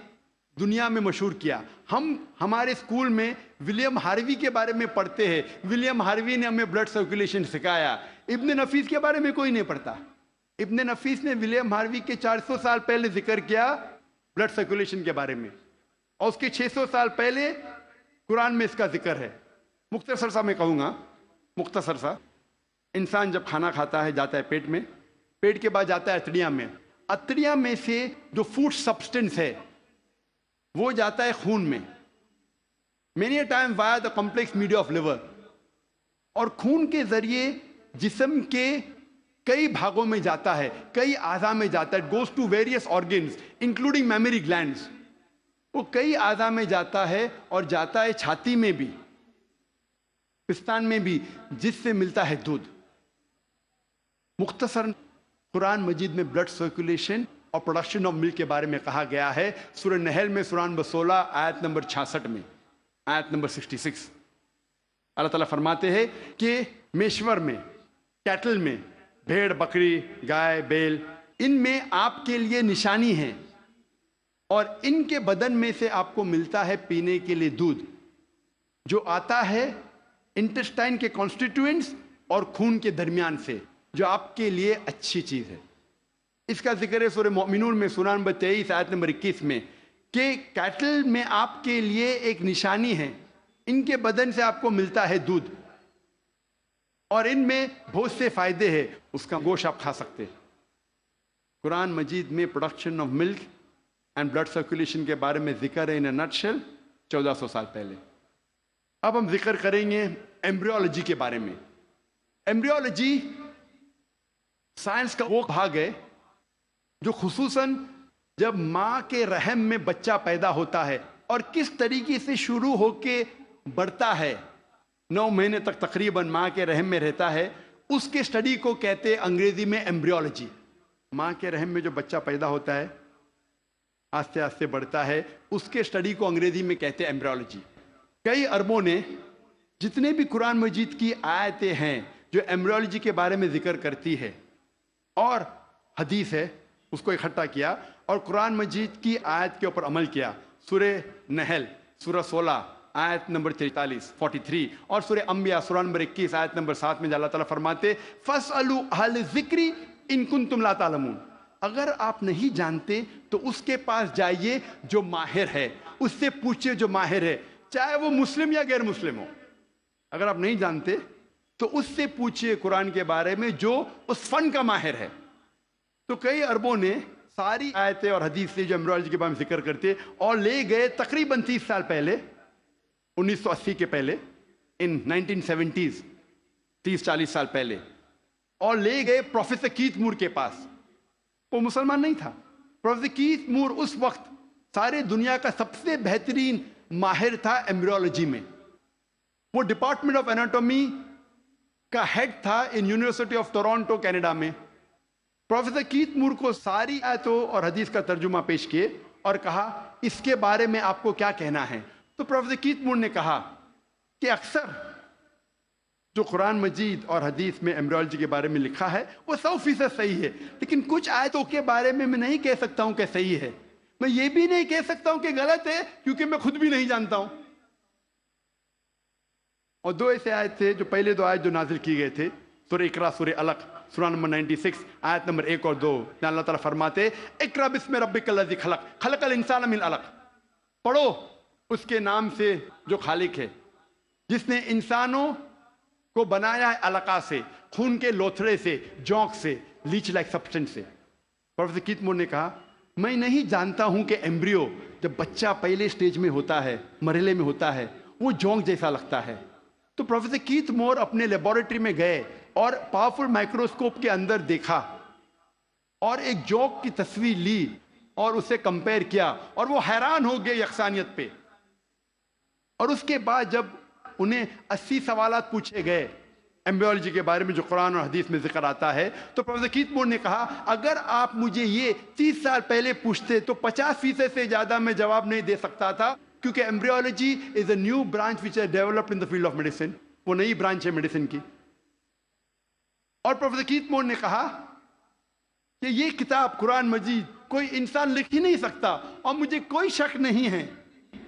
دنیا میں مشہور کیا. ہم ہمارے اسکول میں ولیم ہاروی کے بارے میں پڑھتے ہیں, ولیم ہاروی نے ہمیں بلڈ سرکولیشن سکھایا. ابن نفیس کے بارے میں کوئی نہیں پڑھتا. ابن نفیس نے ولیم ہاروی کے 400 سال پہلے ذکر کیا بلڈ سرکولیشن کے بارے میں, اور اس کے 600 سال پہلے قرآن میں اس کا ذکر ہے. مختصر سا میں کہوں گا, مختصر سا, انسان جب کھانا کھاتا ہے جاتا ہے پیٹ میں, پیٹ کے بعد جاتا ہے اتڑیاں میں, اتڑیاں میں سے جو فوڈ سبسٹنس ہے وہ جاتا ہے خون میں, many a time via the complex media of liver, اور خون کے ذریعے جسم کے کئی بھاگوں میں جاتا ہے, کئی اعضاء میں جاتا ہے. Goes to various organs including mammary glands, وہ کئی اعضاء میں جاتا ہے, اور جاتا ہے چھاتی میں بھی, پستان میں بھی, جس سے ملتا ہے دودھ. مختصر قرآن مجید میں بلڈ سرکولیشن اور پروڈکشن آف ملک کے بارے میں کہا گیا ہے سورہ نحل میں سورہ نمبر 16 آیت نمبر 66 میں, آیت نمبر 66. اللہ تعالیٰ فرماتے ہیں کہ میشور میں, کیٹل میں, بھیڑ بکری گائے بیل, ان میں آپ کے لیے نشانی ہے, اور ان کے بدن میں سے آپ کو ملتا ہے پینے کے لیے دودھ, جو آتا ہے انٹسٹائن کے کانسٹیٹوئنٹس اور خون کے درمیان سے, جو آپ کے لیے اچھی چیز ہے. اس کا ذکر ہے سورہ مومنون میں سورہ نمبر 23 آیت نمبر 21 میں, کہ کیٹل میں آپ کے لیے ایک نشانی ہے, ان کے بدن سے آپ کو ملتا ہے دودھ, اور ان میں بہت سے فائدے ہیں, اس کا گوشت آپ کھا سکتے. قرآن مجید میں production of milk and blood circulation کے بارے میں ذکر ہے ان اے نٹ شیل 1400 سال پہلے. اب ہم ذکر کریں گے ایمبریولوجی کے بارے میں. ایمبریولوجی سائنس کا وہ بھاگ ہے جو خصوصاً جب ماں کے رحم میں بچہ پیدا ہوتا ہے اور کس طریقے سے شروع ہو کے بڑھتا ہے, 9 مہینے تک تقریباً ماں کے رحم میں رہتا ہے, اس کے سٹڈی کو کہتے ہیں انگریزی میں ایمبریولوجی. ماں کے رحم میں جو بچہ پیدا ہوتا ہے آہستہ آہستہ بڑھتا ہے, اس کے سٹڈی کو انگریزی میں کہتے ہیں ایمبریولوجی. کئی عربوں نے جتنے بھی قرآن مجید کی آیتیں ہیں جو ایمبریولوجی کے بارے میں ذکر کرتی ہے اور حدیث ہے, اس کو اکٹھا کیا اور قرآن مجید کی آیت کے اوپر عمل کیا. سورہ نحل سورہ 16 آیت نمبر 43 اور سورہ انبیاء سورہ نمبر 21 آیت نمبر 7 میں اللہ تعالیٰ فرماتے فَاسْأَلُوا أَهْلَ الذِّكْرِ إِن كُنتُمْ لَا تَعْلَمُونَ, اگر آپ نہیں جانتے تو اس کے پاس جائیے جو ماہر ہے, اس سے پوچھئے جو ماہر ہے, چاہے وہ مسلم یا غیر مسلم ہو. اگر آپ نہیں جانتے تو اس سے پوچھئے قرآن کے بارے میں جو اس فن کا ماہر ہے۔ تو کئی عربوں نے ساری آیتیں اور حدیث سے جو ایمبرولوجی کے بارے میں ذکر کرتے اور لے گئے تقریباً 30 سال پہلے، 1980 کے پہلے، ان 1970s، 30-40 سال پہلے، اور لے گئے پروفیسر کیتھ مور کے پاس۔ وہ مسلمان نہیں تھا۔ پروفیسر کیتھ مور اس وقت سارے دنیا کا سب سے بہترین ماہر تھا ایمبریولوجی میں۔ وہ ڈپارٹمنٹ آف اناٹومی کا ہیڈ تھا in university of Toronto Canada میں۔ پروفیسر کیتھ مور کو ساری آیتوں اور حدیث کا ترجمہ پیش کیے اور کہا اس کے بارے میں آپ کو کیا کہنا ہے۔ تو پروفیسر کیتھ مور نے کہا کہ اکثر جو قرآن مجید اور حدیث میں ایمبریولوجی کے بارے میں لکھا ہے وہ 100% صحیح ہے، لیکن کچھ آیتوں کے بارے میں نہیں کہہ سکتا ہوں کہ صحیح ہے، میں یہ بھی نہیں کہہ سکتا ہوں کہ غلط ہے، کیونکہ میں خود بھی نہیں جانتا ہوں۔ اور دو ایسے آیت تھے، جو پہلے دو آیت جو نازل کی گئے تھے، سورہ اقرا، سورہ علق، سورہ نمبر 96 آیت نمبر 1 اور 2، جہاں اللہ تعالیٰ فرماتے اقرا بسم ربک الذی خلق خلق الانسان من علق، پڑھو اس کے نام سے جو خالق ہے، جس نے انسانوں کو بنایا ہے علقہ سے، خون کے لوتھڑے سے، جونک سے، لیچ لائک سبسٹنس سے۔ پروفیسر کیتھ مور نے کہا میں نہیں جانتا ہوں کہ ایمبریو جب بچہ پہلے سٹیج میں ہوتا ہے، مرحلے میں ہوتا ہے، وہ جونک جیسا لگتا ہے۔ تو پروفیسر کیتھ مور اپنے لیبارٹری میں گئے اور پاورفل مائکروسکوپ کے اندر دیکھا اور ایک جونک کی تصویر لی اور اسے کمپیئر کیا، اور وہ حیران ہو گئے یکسانیت پہ۔ اور اس کے بعد جب انہیں 80 سوالات پوچھے گئے ایمبریولوجی کے بارے میں جو قرآن اور حدیث میں ذکر آتا ہے، تو پروفیسر کیتھ مور نے کہا اگر آپ مجھے یہ 30 سال پہلے پوچھتے تو 50% سے زیادہ میں جواب نہیں دے سکتا تھا، کیونکہ embryology is a new branch which is developed in the field of medicine, وہ نئی برانچ ہے میڈیسن کی۔ اور پروفیسر کیتھ مور نے کہا کہ یہ کتاب قرآن مجید کوئی انسان لکھ ہی نہیں سکتا، اور مجھے کوئی شک نہیں ہے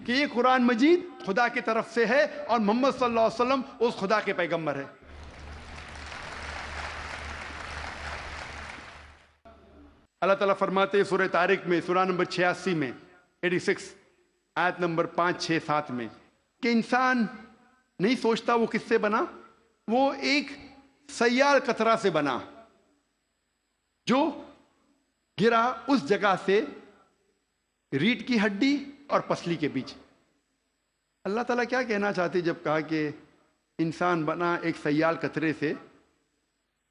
کہ یہ قرآن مجید خدا کی طرف سے ہے اور محمد صلی اللہ علیہ وسلم اس خدا کے پیغمبر ہے۔ اللہ تعالیٰ فرماتے ہیں سورہ طارق میں، سورہ نمبر 86 میں، 86 آیت نمبر 5، 6، 7 میں، کہ انسان نہیں سوچتا وہ کس سے بنا، وہ ایک سیال قطرہ سے بنا جو گرا اس جگہ سے ریڑھ کی ہڈی اور پسلی کے بیچ۔ اللہ تعالیٰ کیا کہنا چاہتے جب کہا کہ انسان بنا ایک سیال قطرے سے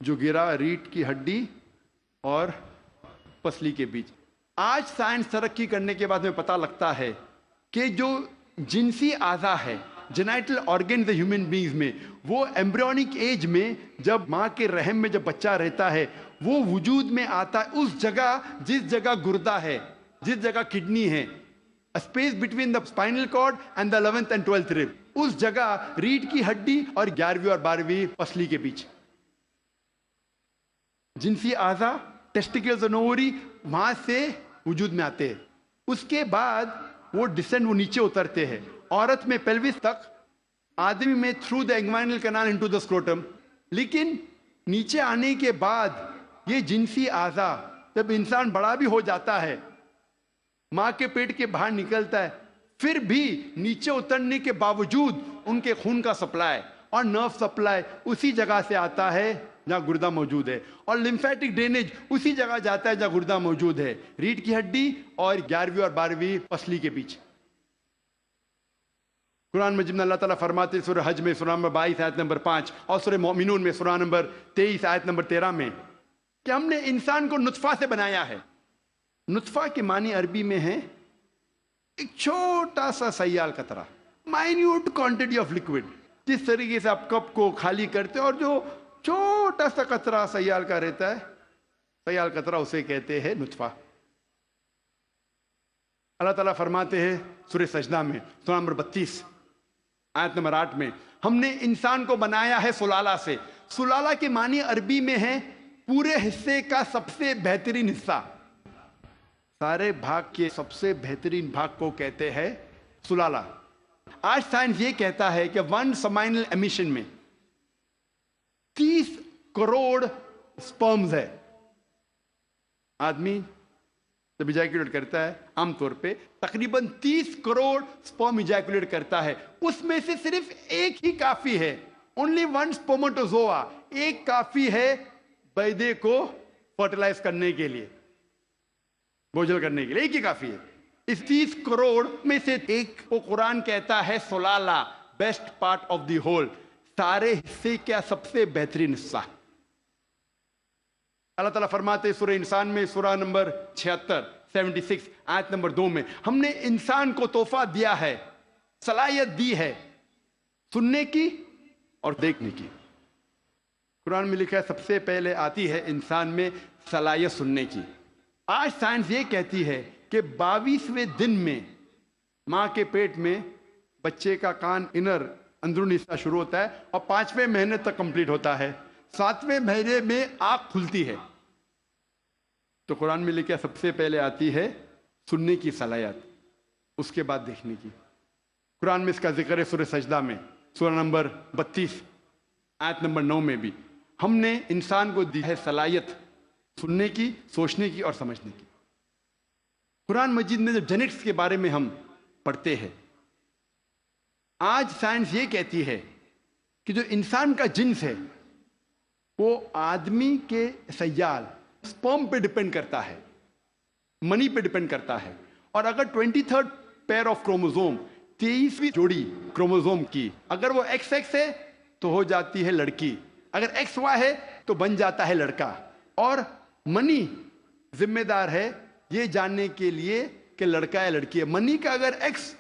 جو گرا ریڑھ کی ہڈی اور پسلی کے بیچ؟ آج سائنس ترقی کرنے کے بعد میں پتہ لگتا ہے کہ جو جنسی اعضا ہے، جینائٹل آرگنز ہیومن بینگز میں، وہ ایمبریونک ایج میں جب ماں کے رحم میں جب بچہ رہتا ہے وہ وجود میں آتا ہے اس جگہ جس جگہ گردہ ہے، جس جگہ کڈنی ہے، space between the spinal cord and the 11th and 12th rib، اس جگہ ریڑھ کی ہڈی اور 11ویں اور 12ویں پسلی کے بیچ۔ جنسی اعضا، ٹیسٹیکلز اور اووری وہاں سے وجود میں آتے ہیں۔ اس کے بعد وہ ڈسینڈ، وہ نیچے اترتے ہیں، عورت میں پیلوس تک، آدمی میں through the inguinal canal into the scrotum. لیکن نیچے آنے کے بعد یہ جنسی اعضا جب انسان بڑا بھی ہو جاتا ہے، ماں کے پیٹ کے باہر نکلتا ہے، پھر بھی نیچے اترنے کے باوجود ان کے خون کا سپلائی اور نرو سپلائی اسی جگہ سے آتا ہے جہاں گردہ موجود ہے، اور لمفیٹک ڈرینیج اسی جگہ جاتا ہے جہاں گردہ موجود ہے، ریڑھ کی ہڈی اور 11ویں اور 12ویں پسلی کے بیچ۔ قرآن مجید میں اللہ تعالیٰ فرماتے ہیں سورہ حج میں، سورہ نمبر 22 آیت نمبر 5، اور سورہ مومنون میں سورہ نمبر 23 آیت نمبر 13 میں، کہ ہم نے انسان کو نطفہ سے بنایا ہے۔ نطفہ کے معنی عربی میں ہے ایک چھوٹا سا سیال قطرہ، مائنیوٹ کوانٹٹی آف لکوڈ۔ جس طریقے سے آپ کپ کو خالی کرتے اور جو چھوٹا سا قطرہ سیال کا رہتا ہے، سیال قطرہ اسے کہتے ہیں نطفہ۔ اللہ تعالیٰ فرماتے ہیں سورہ سجدہ میں، سورہ نمبر 32 آیت نمبر 8 میں، ہم نے انسان کو بنایا ہے سلالہ سے۔ سلالہ کے معنی عربی میں ہے پورے حصے کا سب سے بہترین حصہ، سارے بھاگ کے سب سے بہترین بھاگ کو کہتے ہیں سلالہ۔ آج سائنس یہ کہتا ہے کہ 1 سمائنل ایمیشن میں 30 کروڑ سپرمز ہے۔ آدمی جب ایجیکولیٹ کرتا ہے عام طور پہ تقریباً 30 کروڑ سپرم ایجیکولیٹ کرتا ہے، اس میں سے صرف ایک ہی کافی ہے only one spermatozoa, ایک کافی ہے بیضے کو فرٹیلائز کرنے کے لیے، بوجھل کرنے کے لیے، ایک ہی کافی ہے. اس 30 کروڑ میں سے ایک کو قرآن کہتا ہے سلالہ، best part of the whole, سارے حصے کیا سب سے بہترین حصہ. اللہ تعالیٰ فرماتے ہیں سورہ انسان میں، سورہ نمبر 76 آیت نمبر 2 میں، ہم نے انسان کو تحفہ دیا ہے، صلاحیت دی ہے سننے کی اور دیکھنے کی. قرآن میں لکھا ہے سب سے پہلے آتی ہے انسان میں صلاحیت سننے کی. آج سائنس یہ کہتی ہے کہ 22ویں دن میں ماں کے پیٹ میں بچے کا کان اندرونی حصہ شروع ہوتا ہے اور 5ویں مہینے تک کمپلیٹ ہوتا ہے. 7ویں مہینے میں آنکھ کھلتی ہے. تو قرآن میں لکھا سب سے پہلے آتی ہے سننے کی صلاحیت، اس کے بعد دیکھنے کی. قرآن میں اس کا ذکر ہے سورہ سجدہ میں، سورہ نمبر 32 آیت نمبر 9 میں بھی. ہم نے انسان کو دی ہے صلاحیت سننے کی، سوچنے کی اور سمجھنے کی. قرآن مجید میں جب جینیٹکس کے بارے میں ہم پڑھتے ہیں، آج سائنس یہ کہتی ہے کہ جو انسان کا جنس ہے وہ آدمی کے سیال سپرم پہ ڈیپینڈ کرتا ہے، منی پہ ڈیپینڈ کرتا ہے. اور اگر 23rd پیئر آف کروموزوم، 23ویں جوڑی کروموزوم کی، اگر وہ XX ہے تو ہو جاتی ہے لڑکی، اگر XY ہے تو بن جاتا ہے لڑکا. اور منی ذمہ دار ہے یہ جاننے کے لیے کہ لڑکا ہے لڑکی ہے. منی کا اگر X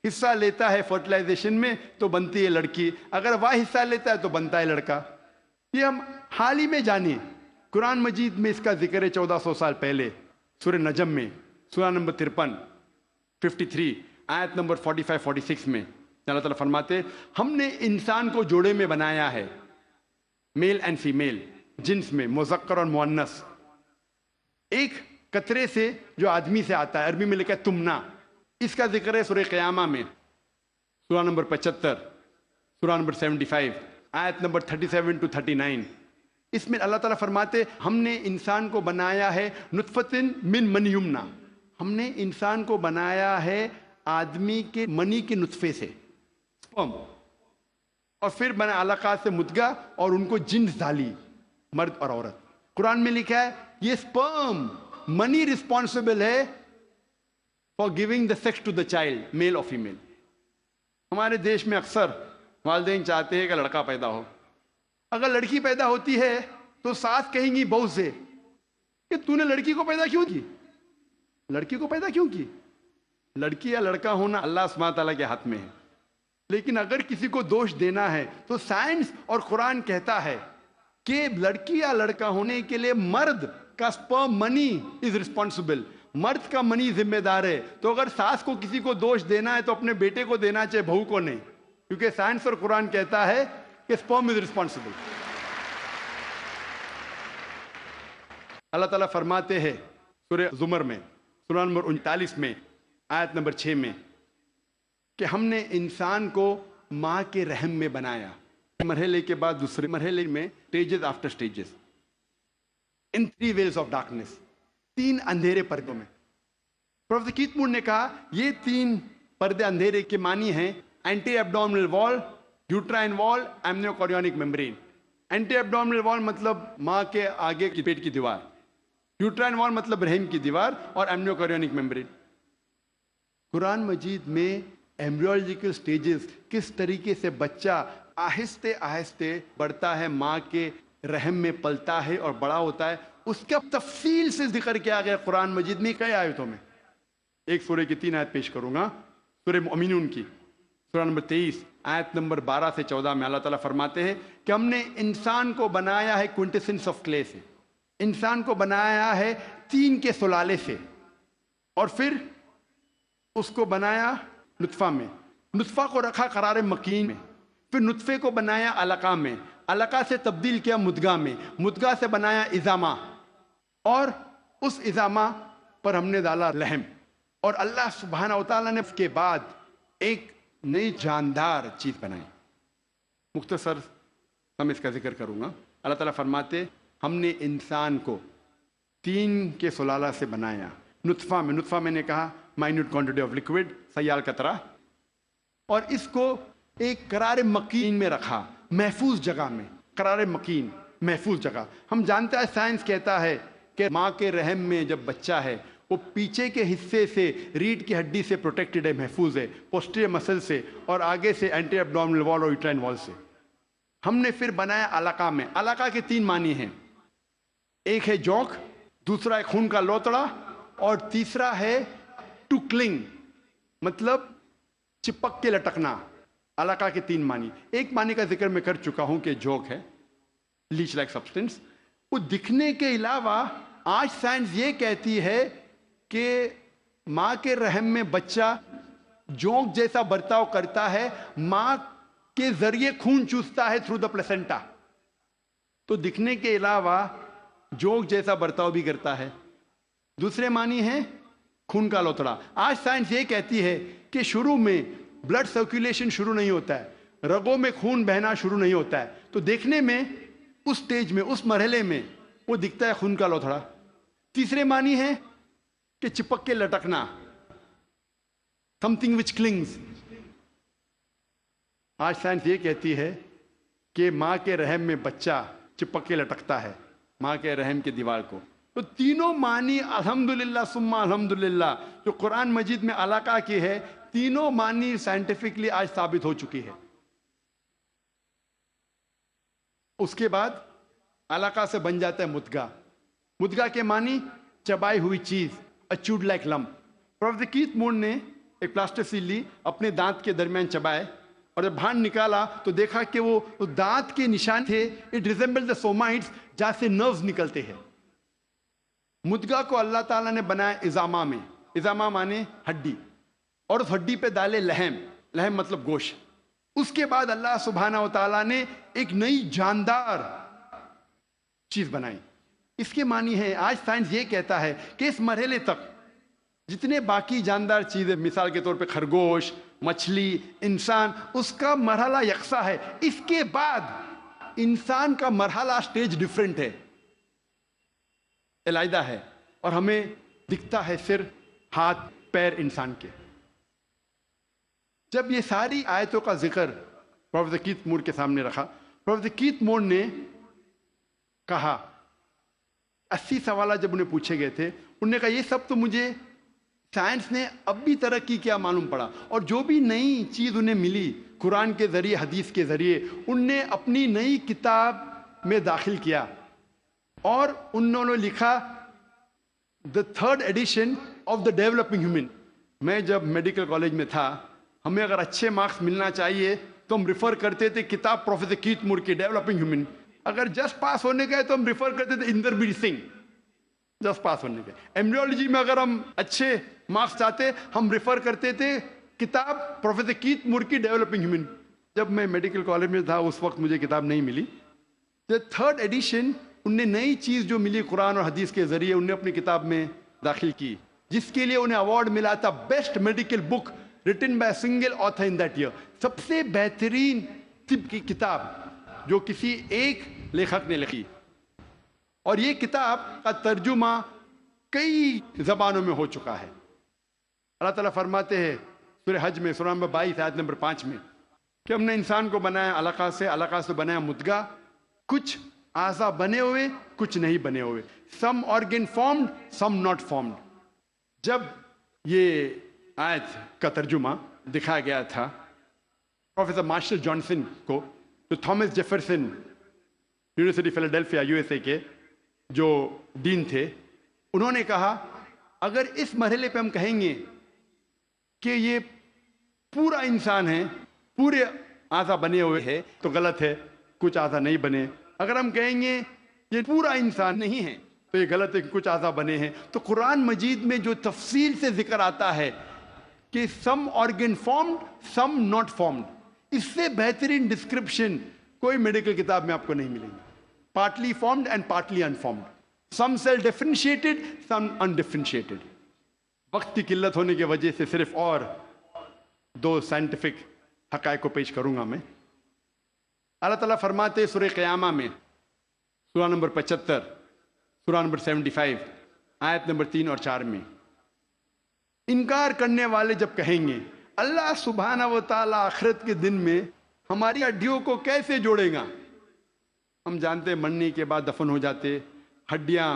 حصہ لیتا ہے فرٹیلائزیشن میں تو بنتی ہے لڑکی، اگر Y حصہ لیتا ہے تو بنتا ہے لڑکا. یہ ہم حال ہی میں جانیے. قرآن مجید میں اس کا ذکر ہے 1400 سال پہلے سورہ نجم میں، سورہ نمبر 53 آیت نمبر 45-46 میں اللہ تعالیٰ فرماتے ہم نے انسان کو جوڑے میں بنایا ہے، میل اینڈ فیمیل، جنس میں مذکر اور مؤنث، ایک قطرے سے جو آدمی سے آتا ہے، عربی میں لکھا ہے تمنا. اس کا ذکر ہے سورہ قیامہ میں، سورہ نمبر 75، سورہ نمبر 75 آیت نمبر 37-39. اس میں اللہ تعالیٰ فرماتے ہم نے انسان کو بنایا ہے نطفتن من منی یمنا، ہم نے انسان کو بنایا ہے آدمی کے منی کے نطفے سے، سپرم، اور پھر بنا علقات سے مدغہ، اور ان کو جنس ڈالی، مرد اور عورت. قرآن میں لکھا ہے یہ سپرم منی رسپانسبل ہے for giving the sex to the child, male اور فیمیل. ہمارے دیش میں اکثر والدین چاہتے ہیں کہ لڑکا پیدا ہو. اگر لڑکی پیدا ہوتی ہے تو ساس کہیں گی بہو سے کہ تو نے لڑکی کو پیدا کیوں کی، لڑکی کو پیدا کیوں کی. لڑکی یا لڑکا ہونا اللہ سبحانہ تعالیٰ کے ہاتھ میں ہے. لیکن اگر کسی کو دوش دینا ہے تو سائنس اور قرآن کہتا ہے کہ لڑکی یا لڑکا ہونے کے لیے مرد کا سپرم منی از رسپانسبل، مرد کا منی ذمہ دار ہے. تو اگر ساس کو کسی کو دوش دینا ہے تو اپنے بیٹے کو دینا چاہے، بہو کو نہیں، کیونکہ سائنس اور قرآن کہتا ہے کہ سپرم از رسپانسبل. اللہ تعالیٰ فرماتے ہیں سورہ زمر میں، سورہ نمبر 39 میں آیت نمبر 6 میں کہ ہم نے انسان کو ماں کے رحم میں بنایا، مرحلے کے بعد دوسرے مرحلے میں stages after stages, in 3 veils of darkness, 3 اندھیرے پردوں میں. پروفیسر کیت مور نے کہا یہ 3 پردے اندھیرے کے معنی ہیں اینٹی ایبڈومنل وال، یوٹرائن وال، ایمنیو کوریونک ممبرین. اینٹی ایبڈومنل وال مطلب ماں کے آگے کی پیٹ کی دیوار، یوٹرائن وال مطلب رحم کی دیوار، اور ایمنیو کوریونک ممبرین. قرآن مجید میں ایمبریولوجیکل سٹیجز، کس طریقے سے بچہ آہستہ آہستہ بڑھتا ہے، ماں کے رحم میں پلتا ہے اور بڑا ہوتا ہے، اس کا تفصیل سے ذکر کیا گیا قرآن مجید میں کئی آیتوں میں. ایک سورہ کی 3 آیت پیش کروں گا، سورہ مؤمنون کی، سورہ نمبر 23 آیت نمبر 12 سے 14 میں اللہ تعالیٰ فرماتے ہیں کہ ہم نے انسان کو بنایا ہے کوئنٹیسنس آف کلے سے، انسان کو بنایا ہے طین کے سلالے سے، اور پھر اس کو بنایا نطفہ میں، نطفہ کو رکھا قرار مکین میں، پھر نطفے کو بنایا علقہ میں، علقہ سے تبدیل کیا مدغہ میں، مدغہ سے بنایا عظامہ، اور اس عظامہ پر ہم نے ڈالا لحم. اور اللہ سبحانہ وتعالیٰ نے اس کے بعد ایک نئی جاندار چیز بنائی. مختصر ہم اس کا ذکر کروں گا. اللہ تعالیٰ فرماتے ہم نے انسان کو طین کے سلالہ سے بنایا، نطفہ میں، نطفہ میں نے کہا مائنیوٹ کوانٹٹی آف لکوڈ، سیال قطرہ، اور اس کو ایک قرار مکین میں رکھا. محفوظ جگہ میں، قرار مکین، محفوظ جگہ. ہم جانتے ہیں سائنس کہتا ہے کہ ماں کے رحم میں جب بچہ ہے وہ پیچھے کے حصے سے ریڑھ کی ہڈی سے پروٹیکٹڈ ہے، محفوظ ہے، پوسٹیریئر مسل سے، اور آگے سے اینٹی ایبڈومینل وال اور یوٹرائن وال سے. ہم نے پھر بنایا علقہ میں. علقہ کے 3 معنی ہیں، ایک ہے جوک، دوسرا ہے خون کا لوتڑا، اور تیسرا ہے ٹو کلنگ، مطلب چپک کے لٹکنا. علقہ کے 3 معنی. ایک معنی کا ذکر میں کر چکا ہوں کہ جوک ہے، لیچ لائک سبسٹنس. وہ دکھنے کے علاوہ آج سائنس یہ کہتی ہے کہ ماں کے رحم میں بچہ جوک جیسا برتاؤ کرتا ہے، ماں کے ذریعے خون چوستا ہے تھرو دا پلیسنٹا. تو دکھنے کے علاوہ جوک جیسا برتاؤ بھی کرتا ہے. دوسرے معنی ہیں خون کا لوتڑا. آج سائنس یہ کہتی ہے کہ شروع میں بلڈ سرکولیشن شروع نہیں ہوتا ہے، رگوں میں خون بہنا شروع نہیں ہوتا ہے، تو دیکھنے میں اس سٹیج میں، اس مرحلے میں وہ دکھتا ہے خون کا لوتھڑا. تیسرے معنی ہے کہ چپک کے لٹکنا، something which clings. آج سائنس یہ کہتی ہے کہ ماں کے رحم میں بچہ چپک کے لٹکتا ہے ماں کے رحم کی دیوار کو. تو تینوں معنی الحمدللہ ثم الحمدللہ جو قرآن مجید میں علقہ کی ہے، تینوں معنی سائنٹیفکلی آج ثابت ہو چکی ہے. اس کے بعد علقہ سے بن جاتا ہے مدغہ. مدغہ کے معنی چبائی ہوئی چیز، chewed like lamp. Professor Keith مون نے ایک پلاسٹر سیل لی، اپنے دانت کے درمیان چبائے، اور جب باہر نکالا تو دیکھا کہ وہ دانت کے نشان تھے. اٹ ریزمبل دا سومائٹس، جہاں سے نروز نکلتے ہیں. مدغہ کو اللہ تعالیٰ نے بنایا اضامہ میں. اضامہ مانے ہڈی، اور اس ہڈی پہ ڈالے لحم. لحم مطلب گوشت. اس کے بعد اللہ سبحانہ و تعالیٰ نے ایک نئی جاندار چیز بنائی. اس کے معنی ہے، آج سائنس یہ کہتا ہے کہ اس مرحلے تک جتنے باقی جاندار چیزیں، مثال کے طور پہ خرگوش، مچھلی، انسان، اس کا مرحلہ یکساں ہے. اس کے بعد انسان کا مرحلہ سٹیج ڈیفرنٹ ہے، علیحدہ ہے، اور ہمیں دکھتا ہے صرف ہاتھ پیر انسان کے. جب یہ ساری آیتوں کا ذکر پروفیسر کیتھ مور کے سامنے رکھا، پروفیسر کیتھ مور نے کہا، 80 سوالات جب انہیں پوچھے گئے تھے، انہوں نے کہا یہ سب تو مجھے سائنس نے اب بھی ترقی کیا معلوم پڑا، اور جو بھی نئی چیز انہیں ملی قرآن کے ذریعے، حدیث کے ذریعے، ان نے اپنی نئی کتاب میں داخل کیا، اور انہوں نے لکھا دا 3rd addition of the developing human. میں جب میڈیکل کالج میں تھا، ہمیں اگر اچھے مارکس ملنا چاہیے تو ہم ریفر کرتے تھے کتاب پروفیسر کیتھ مور کی، ڈیولپنگ ہیومن. اگر جسٹ پاس ہونے گئے تو ہم ریفر کرتے تھے اندر بیر سنگھ، جسٹ پاس ہونے گئے. ایمبریولوجی میں اگر ہم اچھے مارکس چاہتے ہم ریفر کرتے تھے کتاب پروفیسر کیتھ مور کی، ڈیولپنگ ہیومن. جب میں میڈیکل کالج میں تھا اس وقت مجھے کتاب نہیں ملی. دا 3rd ایڈیشن، ان نے نئی چیز جو ملی قرآن اور حدیث کے ذریعے، ان نے اپنی کتاب میں داخل کی، جس کے لیے انہیں ایوارڈ ملا تھا best medical book written by single author in that year. سب سے بہترین طب کی کتاب جو کسی ایک لیکھک نے لکھی. اور یہ کتاب کا ترجمہ کئی زبانوں میں ہو چکا ہے. اللہ تعالیٰ فرماتے ہیں سورہ حج میں، سورہ نمبر 22 آیت نمبر 5 میں، کہ ہم نے انسان کو بنایا علقہ سے، علقہ سے بنایا مدغہ. کچھ اعضا بنے ہوئے، کچھ نہیں بنے ہوئے. Some organ formed, some not formed. جب یہ آیت کا ترجمہ دکھایا گیا تھا پروفیسر مارشل جانسن کو، جو تھامس جیفرسن یونیورسٹی فیلاڈیلفیا USA کے جو ڈین تھے، انہوں نے کہا اگر اس مرحلے پہ ہم کہیں گے کہ یہ پورا انسان ہے، پورے اعضا بنے ہوئے ہیں، تو غلط ہے. کچھ اعضا نہیں بنے. اگر ہم کہیں گے یہ پورا انسان نہیں ہے تو یہ غلط ہے کہ کچھ اعضا بنے ہیں. تو قرآن مجید میں جو تفصیل سے ذکر آتا ہے کہ some organ formed, some not formed, اس سے بہترین ڈسکرپشن کوئی میڈیکل کتاب میں آپ کو نہیں ملے گی. Partly formed and partly unformed, some cell differentiated, some undifferentiated. وقت کی قلت ہونے کی وجہ سے صرف اور 2 سائنٹیفک حقائق کو پیش کروں گا میں. اللہ تعالیٰ فرماتے سورہ قیامہ میں، سورہ نمبر 75، سورہ نمبر 75 آیت نمبر 3 اور 4 میں، انکار کرنے والے جب کہیں گے اللہ سبحانہ و تعالیٰ آخرت کے دن میں ہماری ہڈیوں کو کیسے جوڑے گا؟ ہم جانتے ہیں مرنے کے بعد دفن ہو جاتے، ہڈیاں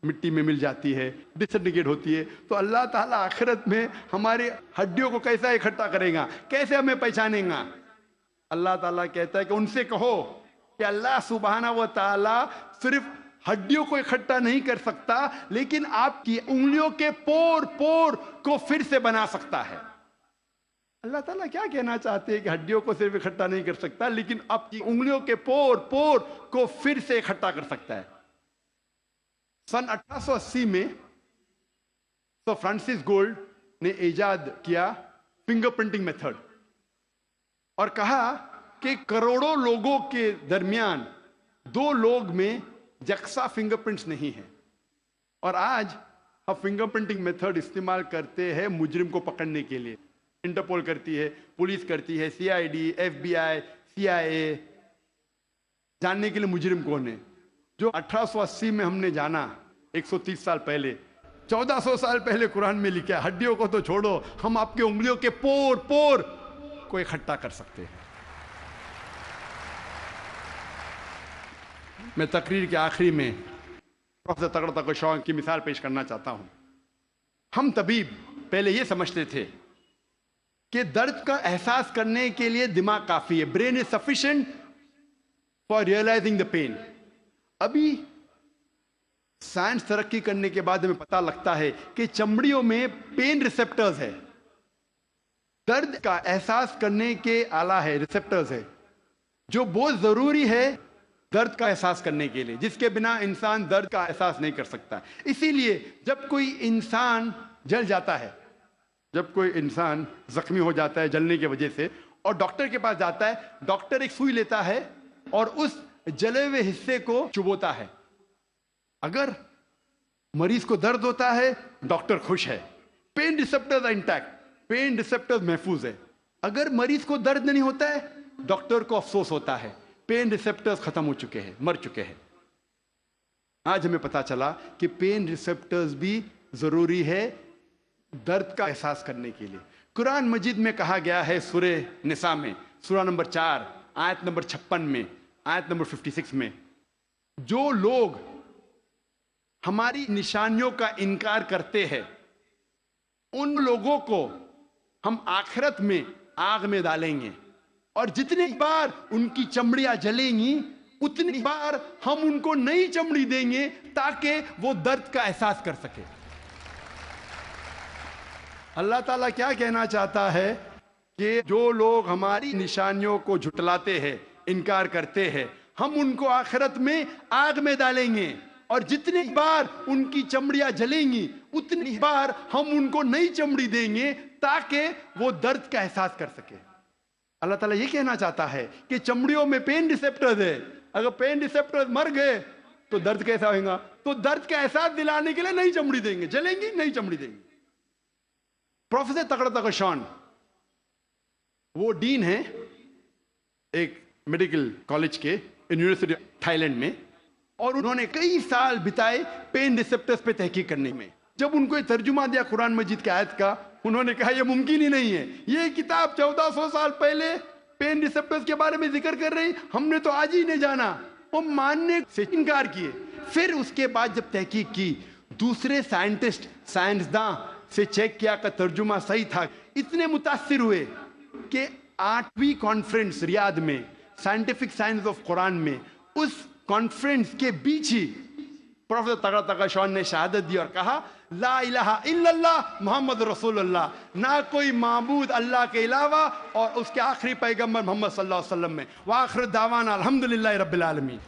مٹی میں مل جاتی ہے، ڈسنٹیگریٹ ہوتی ہے، تو اللہ تعالیٰ آخرت میں ہماری ہڈیوں کو کیسا اکٹھا کرے گا، کیسے ہمیں پہچانے گا؟ اللہ تعالیٰ کہتا ہے کہ ان سے کہو کہ اللہ سبحانہ و تعالیٰ صرف ہڈیوں کو اکٹھا نہیں کر سکتا، لیکن آپ کی انگلیوں کے پور پور کو پھر سے بنا سکتا ہے۔ اللہ تعالیٰ کیا کہنا چاہتے ہیں کہ ہڈیوں کو صرف اکٹھا نہیں کر سکتا، لیکن آپ کی انگلیوں کے پور پور کو پھر سے اکٹھا کر سکتا ہے۔ سن 1880 میں سر فرانسس گولڈ نے ایجاد کیا فنگر پرنٹنگ میتھڈ، اور کہا کہ کروڑوں لوگوں کے درمیان 2 لوگ میں یکساں فنگر پرنٹس نہیں ہیں، اور آج ہم فنگر پرنٹنگ میتھڈ استعمال کرتے ہیں مجرم کو پکڑنے کے لیے۔ انٹرپول کرتی ہے، پولیس کرتی ہے، CID، FBI، CIA، جاننے کے لیے مجرم کون ہے۔ جو 1880 میں ہم نے جانا 130 سال پہلے، 1400 سال پہلے قرآن میں لکھا ہے، ہڈیوں کو تو چھوڑو، ہم آپ کے انگلیوں کے پور پور کو اکٹھا کر سکتے ہیں۔ میں تقریر کے آخری میں پروفیسر تغرا تقی شان کی مثال پیش کرنا چاہتا ہوں۔ ہم طبیب پہلے یہ سمجھتے تھے کہ درد کا احساس کرنے کے لیے دماغ کافی ہے، brain is sufficient for realising the pain. ابھی سائنس ترقی کرنے کے بعد ہمیں پتہ لگتا ہے کہ چمڑیوں میں پین ریسپٹرز ہے، درد کا احساس کرنے کے آلہ ہے، ریسپٹرز ہے، جو بہت ضروری ہے درد کا احساس کرنے کے لیے، جس کے بنا انسان درد کا احساس نہیں کر سکتا۔ اسی لیے جب کوئی انسان جل جاتا ہے، جب کوئی انسان زخمی ہو جاتا ہے جلنے کی وجہ سے، اور ڈاکٹر کے پاس جاتا ہے، ڈاکٹر ایک سوئی لیتا ہے اور اس جلے ہوئے حصے کو چبوتا ہے۔ اگر مریض کو درد ہوتا ہے، ڈاکٹر خوش ہے، pain receptors intact, pain receptors محفوظ ہے۔ اگر مریض کو درد نہیں ہوتا ہے، ڈاکٹر کو افسوس ہوتا ہے، پین ریسپٹرز ختم ہو چکے ہیں، مر چکے ہیں۔ آج ہمیں پتا چلا کہ پین ریسپٹرز بھی ضروری ہے درد کا احساس کرنے کے لیے۔ قرآن مجید میں کہا گیا ہے سورہ نساء میں، سورہ نمبر 4 آیت نمبر 56 میں، آیت نمبر 56 میں، جو لوگ ہماری نشانیوں کا انکار کرتے ہیں ان لوگوں کو ہم آخرت میں آگ میں ڈالیں گے، اور جتنی بار ان کی چمڑیاں جلیں گی اتنی بار ہم ان کو نئی چمڑی دیں گے تاکہ وہ درد کا احساس کر سکے۔ اللہ تعالیٰ کیا کہنا چاہتا ہے کہ جو لوگ ہماری نشانیوں کو جھٹلاتے ہیں، انکار کرتے ہیں، ہم ان کو آخرت میں آگ میں ڈالیں گے، اور جتنی بار ان کی چمڑیاں جلیں گی اتنی بار ہم ان کو نئی چمڑی دیں گے تاکہ وہ درد کا احساس کر سکے۔ اللہ تعالیٰ یہ کہنا چاہتا ہے کہ چمڑیوں میں پین ریسپٹرز ہے، اگر پین ریسپٹرز مر گئے تو درد کیسا ہوگا؟ تو درد کا احساس دلانے کے لیے نئی چمڑی دیں گے، جلیں گی نئی چمڑی دیں گے۔ پروفیسر تغرا تقی شان وہ ڈین ہیں ایک میڈیکل کالج کے، یونیورسٹی تھائی لینڈ میں، اور انہوں نے کئی سال بتائے پین ریسپٹرز پہ تحقیق کرنے میں۔ جب ان کو یہ ترجمہ دیا قرآن مجید کی آیت کا، انہوں نے کہا یہ ممکن ہی نہیں ہے، یہ کتاب 1400 سال پہلے پین ریسپٹرز کے بارے میں ذکر کر رہی، ہم نے تو آج ہی نہیں جانا۔ وہ ماننے سے انکار کیے۔ پھر اس کے بعد جب تحقیق کی، دوسرے سائنٹسٹ، سائنسداں سے چیک کیا کہ ترجمہ صحیح تھا، اتنے متاثر ہوئے کہ 8ویں کانفرنس ریاض میں، سائنٹیفک سائنس آف قرآن میں، اس کانفرنس کے بیچ ہی پروفیسر تغرا تقی شان نے شہادت دی اور کہا لا الہ الا اللہ محمد رسول اللہ، نہ کوئی معبود اللہ کے علاوہ، اور اس کے آخری پیغمبر محمد صلی اللہ علیہ وسلم میں۔ وآخر دعوانا الحمدللہ رب العالمین۔